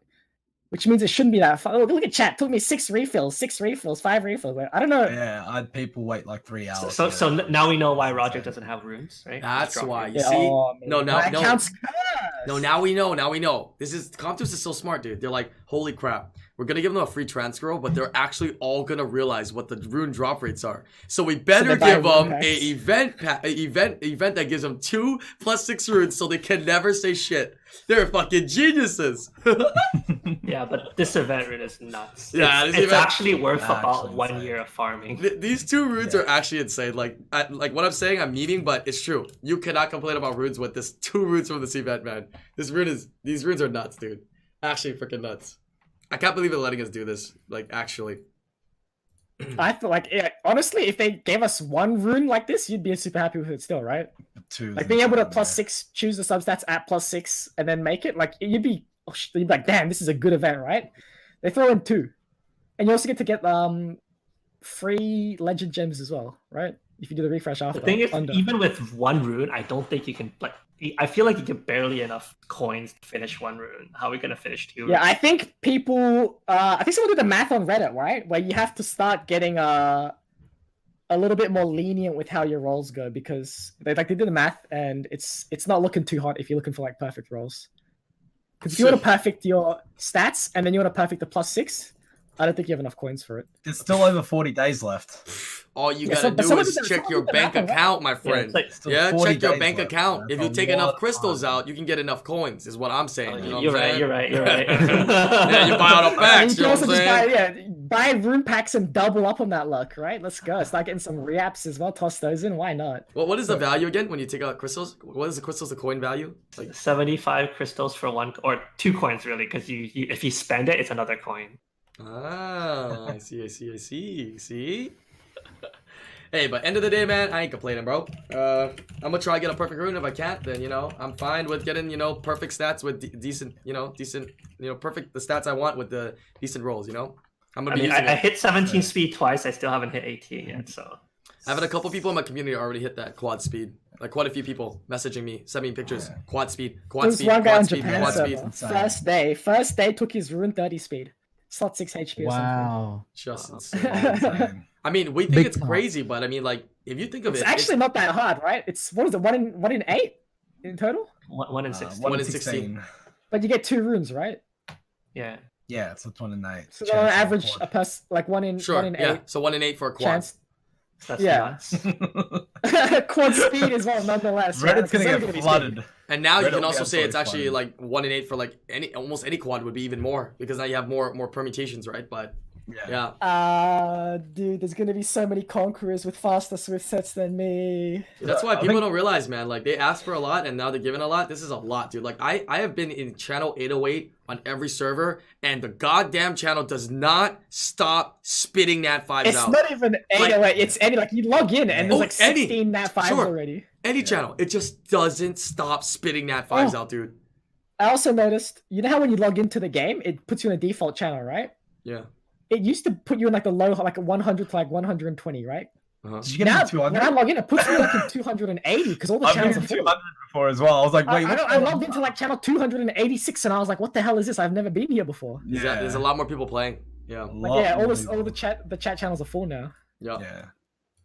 which means it shouldn't be that far. Look at chat. It took me 6 refills, 5 refills. Like, I don't know. Yeah, I had people wait like 3 hours. So now we know why Roger doesn't have runes, right? That's why. You see? No. Counts. No, now we know. This is Comptus is so smart, dude. They're like, holy crap. we're gonna give them a free transfer, but they're actually all gonna realize what the rune drop rates are. So we better give them a event that gives them 2 + 6 runes, so they can never say shit. They're fucking geniuses. Yeah, but this event rune is nuts. Yeah, it's actually worth about 1 year of farming. These 2 runes are actually insane. Like what I'm saying, I'm memeing, but it's true. You cannot complain about runes with this 2 runes from this event, man. These runes are nuts, dude. Actually, freaking nuts. I can't believe they're letting us do this. Like, actually. I feel like, honestly, if they gave us 1 rune like this, you'd be super happy with it still, right? 2. Like being able to +6, choose the substats at +6, and then make it. Like you'd be like, damn, this is a good event, right? They throw in 2, and you also get to get free legend gems as well, right? If you do the refresh after. The thing is, even with 1 rune, I don't think you can I feel like you get barely enough coins to finish 1 rune. How are we gonna finish 2? Yeah, I think people. I think someone did the math on Reddit, right? Where you have to start getting a little bit more lenient with how your rolls go, because they did the math and it's not looking too hot if you're looking for like perfect rolls. Because if you want to perfect your stats and then you want to perfect the +6, I don't think you have enough coins for it. There's still over 40 days left. All you gotta do is check your bank account, my friend. Yeah, check your bank account. If you take enough crystals out, you can get enough coins, is what I'm saying. You know You're right. Yeah, you buy all the packs, you know what I'm saying? Buy rune packs and double up on that luck, right? Let's go. Start getting some reaps as well. Toss those in. Why not? Well, what is the value again when you take out crystals? What is the crystals, the coin value? Like 75 crystals for 1 or 2 coins, really, because if you spend it, it's another coin. Ah, I see. See? Hey, but end of the day, man, I ain't complaining, bro. I'm gonna try to get a perfect rune. If I can't, then, I'm fine with getting, perfect stats with decent, perfect, the stats I want with the decent rolls, I'm gonna be using it. I hit 17 speed twice. I still haven't hit 18 yet, so. I've had a couple people in my community already hit that quad speed. Like, quite a few people messaging me, sending me pictures. Yeah. Quad speed. There's one guy on Japan server. First day took his rune 30 speed. Slot 6 HP or something. Just insane. I mean, we think it's crazy, but I mean, like, if you think of it's actually not that hard, right? It's, what is it, 1 in 8 in total? 1 in 16. 1 in 16. But you get 2 runes, right? Yeah. Yeah, it's 1 in 8. So on average, a person like 1 in 8. Yeah. So 1 in 8 for a quad. Chance. That's nuts. Quad speed as well, nonetheless. Reddit's gonna get flooded. And now you can also say it's actually like 1 in 8 for like almost any quad would be even more, because now you have more permutations, right? But yeah. Dude, there's gonna be so many conquerors with faster Swift sets than me. That's why people don't realize, man. Like, they ask for a lot and now they're giving a lot. This is a lot, dude. Like, I have been in channel 808 on every server, and the goddamn channel does not stop spitting nat 5s out. It's not even 808. It's any, like, you log in and there's like 16 nat 5s already. Any channel, it just doesn't stop spitting nat 5s out, dude. I also noticed, you know how when you log into the game, it puts you in a default channel, right? Yeah. It used to put you in like the low, like 100 to like 120, right? Did you get now, 200? When I log in, it puts me like in 280 because all the channels are full. 200 before as well. I was like, wait. I logged into like channel 286 and I was like, what the hell is this? I've never been here before. Yeah, there's a lot more people playing. Yeah. All the chat channels are full now. Yeah.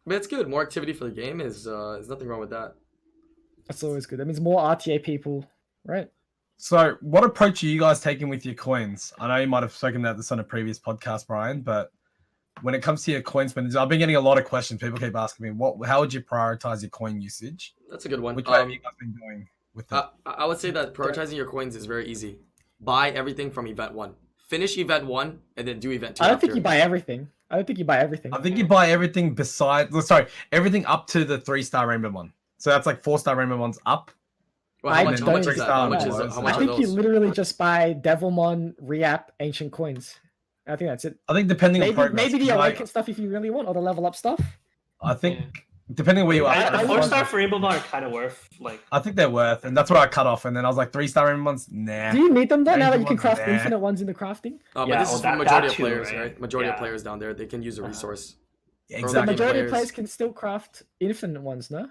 But it's good. More activity for the game is there's nothing wrong with that. That's always good. That means more RTA people, right? So, what approach are you guys taking with your coins? I know you might have spoken about this on a previous podcast, Brian, but when it comes to your coin spending, I've been getting a lot of questions. People keep asking me, how would you prioritize your coin usage? That's a good one. Which way have you guys been doing with it? I would say that prioritizing your coins is very easy. Buy everything from event 1. Finish event 1 and then do event 2. I don't think you buy everything. I think you buy everything everything up to the 3-star rainbow one. So that's like 4-star rainbow ones up. Well, how much is that? How much I think you literally just buy Devilmon, Reap, Ancient Coins. I think that's it. I think depending on progress. Maybe the Awaken stuff if you really want, or the level up stuff. I think depending on where you are. The 4-star for Rainbow Bar are kind of worth. Like, I think they're worth, and that's what I cut off. And then I was like, 3-star rainbow ones, nah. Do you need them though? Now that you can craft infinite ones in the crafting. But this is for the majority of players, right? Majority of players down there, they can use a resource. Exactly. The majority of players can still craft infinite ones, no?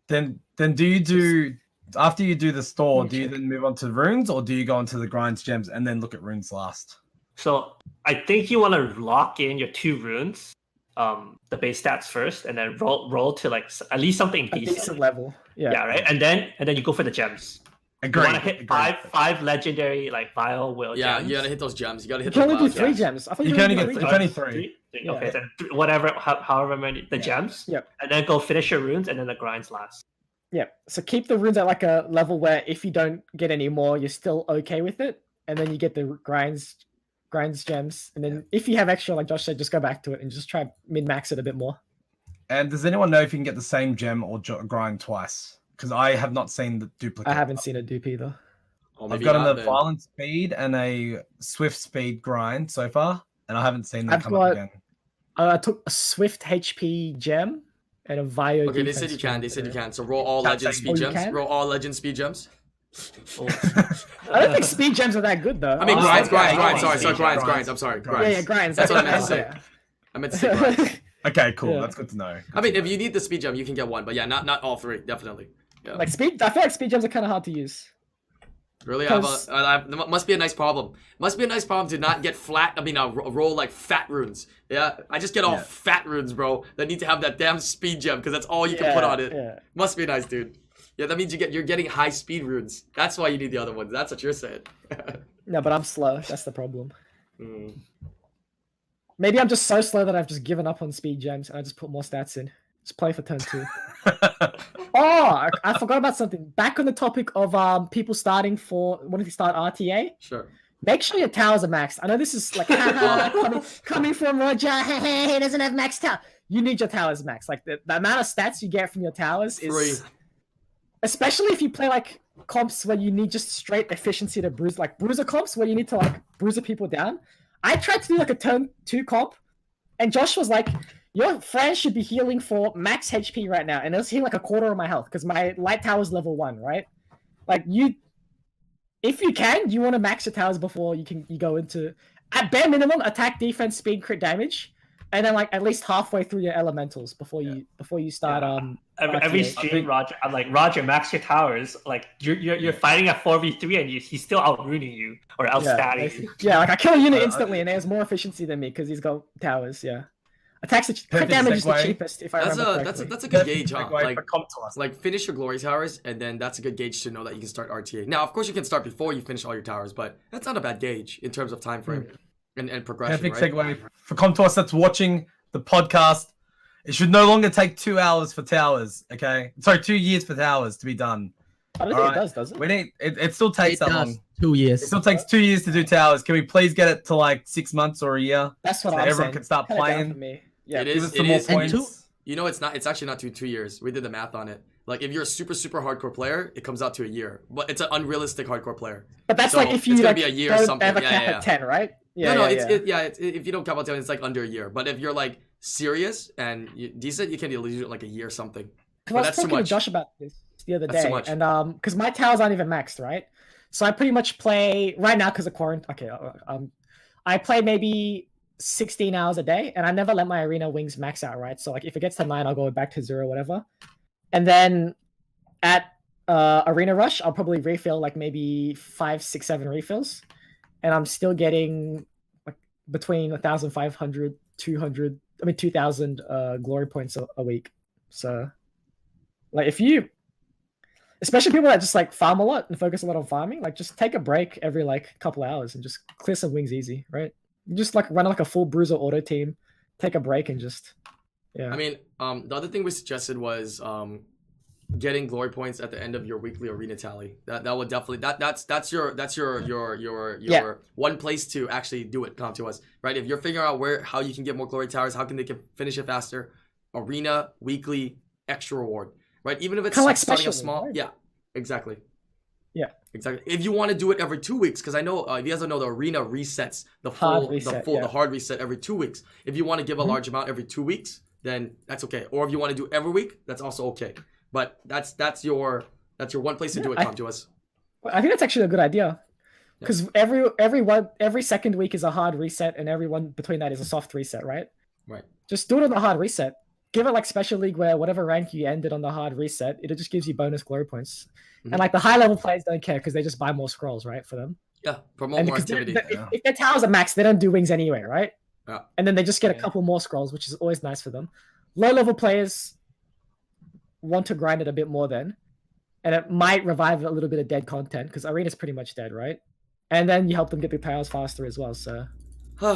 Then do you do? After you do the store, do you then move on to runes, or do you go into the grinds, gems, and then look at runes last? So I think you want to lock in your 2 runes, the base stats first, and then roll to like at least something decent level. Yeah, right. And then you go for the gems. You want to hit five legendary like vial will Yeah, gems. you gotta hit those gems. You gotta hit. You can those only do vial 3 gems. gems. I thought You you can only could get do it's only 3. Okay, then whatever, however many the gems. Yep. And then go finish your runes, and then the grinds last. Yeah. So keep the runes at like a level where if you don't get any more, you're still okay with it, and then you get the grinds gems, and then if you have extra, like Josh said, just go back to it and just try min max it a bit more. And does anyone know if you can get the same gem or grind twice? Because I have not seen the duplicate. I haven't seen a dupe either. Oh, I've gotten a violent speed and a swift speed grind so far, and I haven't seen them come up again. I took a swift HP gem and a Vio. Okay, they said you can. They said you can. So roll all legend speed gems. Roll all legend speed gems. I don't think speed gems are that good though. I mean, grinds. Sorry, grinds. I'm sorry, grinds. Yeah, grinds. That's what I meant to say. I meant to say grinds. Okay, cool. Yeah. That's good to know. I mean, if you need the speed gem, you can get one, but yeah, not all 3, definitely. Yeah. Like speed, I feel like speed gems are kind of hard to use. Really, must be a nice problem. Must be a nice problem to not get flat. I mean, roll like fat runes. Yeah, I just get all fat runes, bro. That need to have that damn speed gem because that's all you can put on it. Yeah. Must be nice, dude. Yeah, that means you're getting high speed runes. That's why you need the other ones. That's what you're saying. No, but I'm slow. That's the problem. Maybe I'm just so slow that I've just given up on speed gems and I just put more stats in. Just play for turn 2. Oh, I forgot about something. Back on the topic of people starting for wanting to start RTA. Sure. Make sure your towers are maxed. I know this is like coming from Roger. He doesn't have maxed tower. You need your towers maxed. Like the amount of stats you get from your towers is 3. Especially if you play like comps where you need just straight efficiency to bruise, like bruiser comps where you need to like bruiser people down. I tried to do like a turn 2 comp, and Josh was like, your friend should be healing for max HP right now, and it was healing like a quarter of my health because my light tower is level 1, right? Like if you can, you want to max your towers before you go into at bare minimum attack, defense, speed, crit damage, and then like at least halfway through your elementals before you start every stream. Roger, I'm like, Roger, max your towers. Like you're fighting a 4v3 and he's still out ruining you or outstatting you. Yeah, like I kill a unit instantly and he has more efficiency than me because he's got towers. Yeah, attacks crit damage is the cheapest. If I remember correctly. That's a good gauge, huh? Like finish your glory towers, and then that's a good gauge to know that you can start RTA. Now, of course, you can start before you finish all your towers, but that's not a bad gauge in terms of time frame and progression. Perfect segue for Comtois that's watching the podcast. It should no longer take 2 hours for towers. Okay, sorry, 2 years for towers to be done. I don't think it does it? We need it. Still takes that long. 2 years. It still takes 2 years to do towers. Can we please get it to like 6 months or a year? That's what so I'm everyone saying. can start playing. Me. Yeah, it is. Give us some more points. You know, it's not. It's actually not 2 years. We did the math on it. Like, if you're a super hardcore player, it comes out to a year. But it's an unrealistic hardcore player. But that's like if you it's gonna like be a year or something. Have a cap at 10, right? Yeah, if you don't cap out 10, it's like under a year. But if you're like serious and decent, you can usually do like a year or something. Because I was talking to Josh about this the other day, and because my towers aren't even maxed, right? So I pretty much play right now because of quarantine. Okay, I play maybe 16 hours a day, and I never let my arena wings max out, right? So like if it gets to 9, I'll go back to 0, whatever. And then at Arena Rush, I'll probably refill like maybe 5, 6, 7 refills, and I'm still getting like between 1,500, 2,000 glory points a week. So like if you, especially people that just like farm a lot and focus a lot on farming, like just take a break every like couple hours and just clear some wings easy, right? You just like run like a full bruiser auto team, take a break and just I mean, the other thing we suggested was getting glory points at the end of your weekly arena tally. That would definitely that's your one place to actually do it. Come to us, right? If you're figuring out how you can get more glory towers, how can they finish it faster? Arena weekly extra reward, right? Even if it's like starting special, a small, right? yeah, exactly. Yeah, exactly. If you want to do it every 2 weeks, because I know if you guys don't know, the arena resets the hard reset every 2 weeks. If you want to give a large amount every 2 weeks, then that's okay. Or if you want to do every week, that's also okay. But that's your one place to do it. Come to us. I think that's actually a good idea, because every second week is a hard reset, and every one between that is a soft reset, right? Right. Just do it on the hard reset. Give it like special league where whatever rank you ended on the hard reset, it just gives you bonus glory points. And like the high level players don't care because they just buy more scrolls, right, for them. Yeah, promote more activity. If their towers are maxed, they don't do wings anyway, right? Yeah. And then they just get a couple more scrolls, which is always nice for them. Low level players want to grind it a bit more then. and it might revive a little bit of dead content because arena's pretty much dead, right? And then you help them get the tiles faster as well. So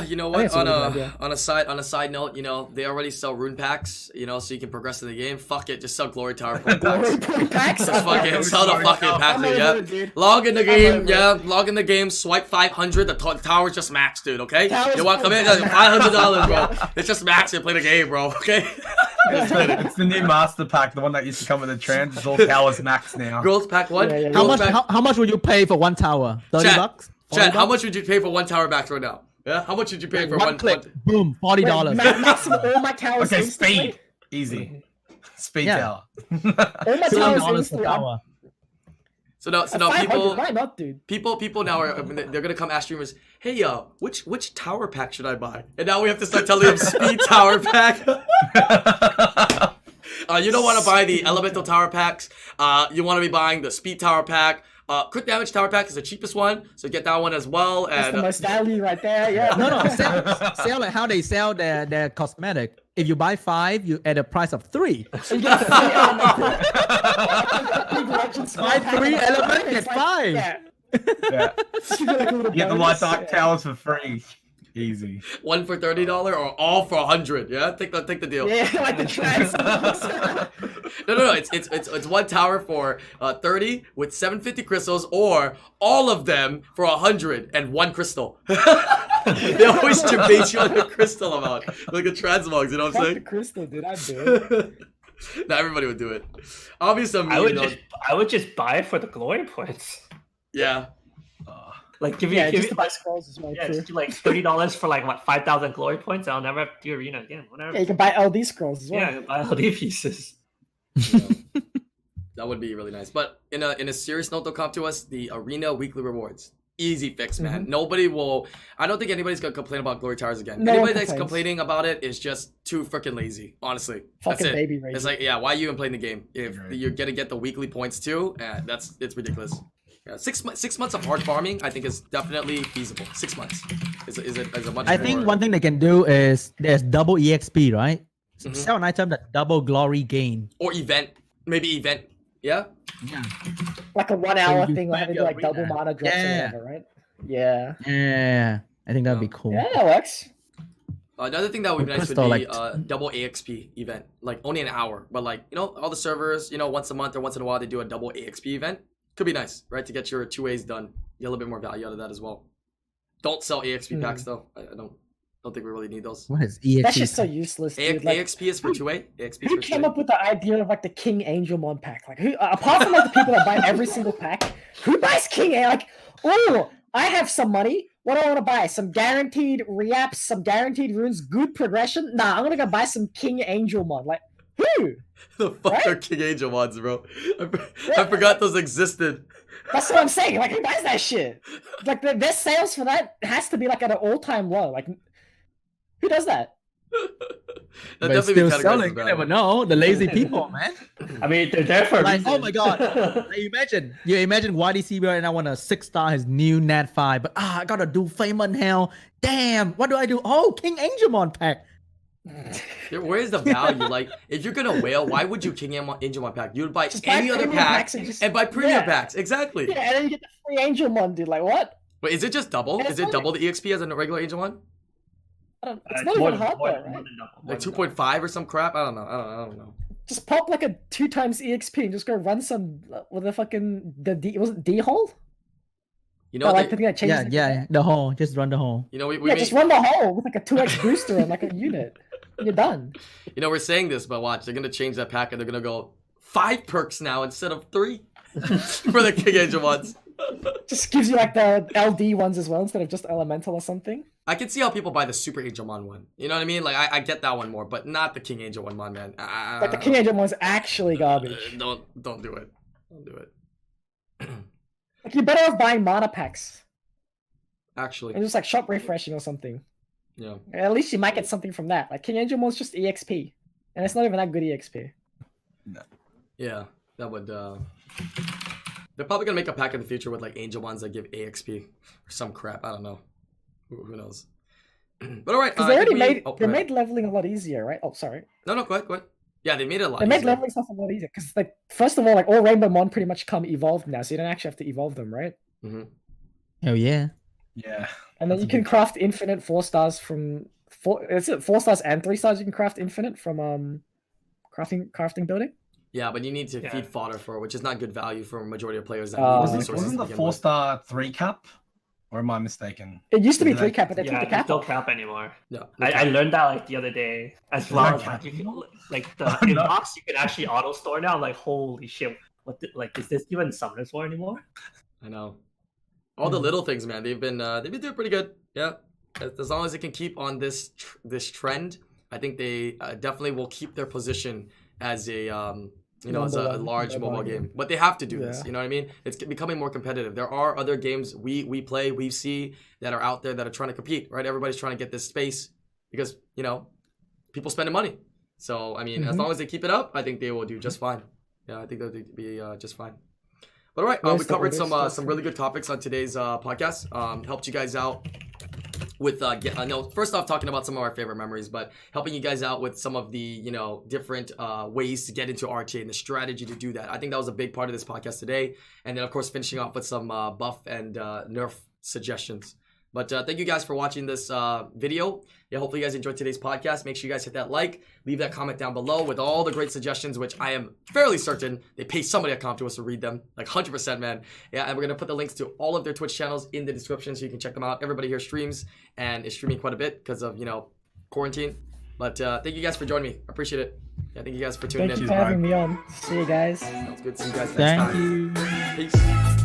You know what? On a side note, you know, they already sell rune packs, you know, so you can progress in the game. Fuck it, just sell glory tower point packs. Just fucking sell the fucking packs, yeah. Log in the game, log in the game. Swipe 500. The tower's just max, dude. Okay, you want to come in? $500, bro. It's just max and play the game, bro. Okay. It's the new master pack, the one that used to come with the trans. It's all towers max now. Growth pack one. How much would you pay for one tower? $30? Chat, how much would you pay for one tower max right now? Yeah, how much did you pay for one click? Boom, $40. Maximum all my towers. Okay, speed. Easy. Speed tower. All my towers per tower. So now people, why not, dude? people now are they're gonna come ask streamers, hey which tower pack should I buy? And now we have to start telling them speed tower pack. You don't want to buy the elemental tower packs. You want to be buying the speed tower pack. Quick damage tower pack is the cheapest one, so get that one as well. That's And the most value right there. Yeah. No, sell like how they sell their cosmetic. If you buy 5, you at a price of 3. So you get a free Buy 3 element, get 5. Yeah. Yeah. You get the light dark towers for free. Easy. one for $30 or all for 100. Yeah, take the deal. Yeah, like the trans. No. It's one tower for 30 with 750 crystals, or all of them for 100 and 1 crystal. They always debate you on the crystal amount, like the transmogs. You know what I'm saying? The crystal, dude. I'd do it. Not everybody would do it. Obviously, I would just buy it for the glory points. Yeah. Like give just you to buy scrolls as well. yeah, True. just do like $30 for like what 5,000 glory points. I'll never have to do arena again. Whatever. Yeah, you can buy LD scrolls as well. Yeah, buy LD pieces. That would be really nice. But in a serious note, they'll come to us the arena weekly rewards. Easy fix, man. Nobody will. I don't think anybody's gonna complain about glory towers again. No Anybody one that's complains. complaining about it is just too freaking lazy. Honestly, Fucking that's it. baby rage. It's like, yeah, why are you even playing the game if Right. you're gonna get the weekly points too? It's ridiculous. Yeah, 6 months of hard farming, I think, is definitely feasible. 6 months is a much. I think one thing they can do is there's double EXP, right? Mhm. Sell an item that double glory gain. or maybe event. Yeah. Yeah. Like a 1 hour you thing, like having find to like your double arena. mana drops or Yeah. whatever, right? Yeah. Yeah. I think that'd be cool. Yeah, that works. Another thing that would be nice would Crystal, be like- double AXP event, like only an hour, but like, you know, all the servers, you know, once a month or once in a while they do a double AXP event. Could be nice, right? To get your 2As done, get a little bit more value out of that as well. Don't sell AXP packs though. I don't think we really need those. What is EXP? That's just so useless, dude. Like, AXP is for 2A. AXP is who for came 2A. up with the idea of like the King Angel Mon pack? Like, who apart from like the people that buy every single pack, who buys King A? Like, oh, I have some money. What do I want to buy? Some guaranteed reaps, some guaranteed runes, good progression. Nah, I'm gonna go buy some King Angel Mon. Like, who? The fuck are King Angel mods, bro? I forgot those existed. That's what I'm saying. Like, who buys that shit? Like, their sales for that has to be like at an all-time low. Like, who does that? That But it's definitely still be categorized selling. as You bad. never know. The lazy people, man. I mean, they're there for a Like, reason. oh my god. Like, you imagine YDC right now want a 6-star his new Nat 5, but I gotta do Fame Hell. Damn, what do I do? Oh, King Angemon pack. Yeah, where is the value? Like, if you're gonna whale, why would you King Angemon pack? You would buy Just buy any other premium pack packs and just- and buy premium Yeah. packs. Exactly. Yeah, and then you get the free Angel Mon, dude. Like, what? Wait, is it just double? And Is it's it only- double the EXP as a regular Angel one? It's not even hard though, right? than double, more Like than 2.5 or some crap? I don't know. I don't know. Just pop like a 2 times EXP and just go run some with the fucking was it D hole? You know, Like they- the thing that changes. Yeah, the hole. Just run the hole. you know, we Yeah, made, just run the hole with like a 2x booster and like a unit. And you're done. you know, we're saying this, but watch, they're gonna change that pack and they're gonna go 5 perks now instead of 3 for the King Angel ones. Just gives you like the LD ones as well instead of just elemental or something. I can see how people buy the Super Angelmon one. You know what I mean? Like, I get that one more, but not the King Angel one, man. Like the King Angel one's actually garbage. Don't do it. Don't do it. Like you're better off buying mana packs Actually, and just like shop refreshing or something. yeah. At least you might get something from that. Like King Angel Mon's just EXP, and it's not even that good EXP. Yeah, that would. They're probably gonna make a pack in the future with like Angel ones that give AXP or some crap. I don't know. Who knows? But all right. Because they already made go they ahead. made leveling a lot easier, right? Oh, sorry. No, go ahead. Yeah, they made it a lot They make easier. leveling stuff a lot easier because, like, first of all, like all Rainbow Mon pretty much come evolved now, so you don't actually have to evolve them, right? Mm-hmm. Oh yeah. Yeah. And then That's you a can big- craft infinite 4-stars from is it 4 stars and 3 stars? You can craft infinite from crafting building. Yeah, but you need to Yeah. feed fodder for it, which is not good value for a majority of players that Uh, need the resources. Wasn't to the begin with. 4-star 3 cap? Or am I mistaken? It used to be Is it 3 like- cap, but they took Yeah, the they cap don't off. cap anymore. No, I learned that like the other day, as They well don't as like cap you can anymore? like the Oh, no. inbox you can actually auto store now. I'm like, holy shit, like is this even Summoners War anymore? I know. All the little things, man. They've been doing pretty good. Yeah, as long as they can keep on this trend, I think they definitely will keep their position as a as a Number one large mobile mobile game. game. But they have to do this. Yeah. You know what I mean? It's becoming more competitive. There are other games we play, we see that are out there that are trying to compete. Right? Everybody's trying to get this space because people spending money. So I mean, as Mhm. long as they keep it up, I think they will do just fine. Yeah, I think they'll be just fine. But all right, Where's we the covered oldest some really good topics on today's podcast. Helped you guys out with first off talking about some of our favorite memories, but helping you guys out with some of the different ways to get into RTA and the strategy to do that. I think that was a big part of this podcast today, and then of course finishing off with some buff and nerf suggestions. But thank you guys for watching this video. Yeah, hopefully you guys enjoyed today's podcast. Make sure you guys hit that like, leave that comment down below with all the great suggestions, which I am fairly certain they pay somebody a comp to us to read them, like 100%, man. Yeah, and we're gonna put the links to all of their Twitch channels in the description so you can check them out. Everybody here streams and is streaming quite a bit because of quarantine. But thank you guys for joining me. I appreciate it. Yeah, thank you guys for tuning Thank in. you for having me on. See you guys. Sounds good. See you guys next Thank time. you. Peace.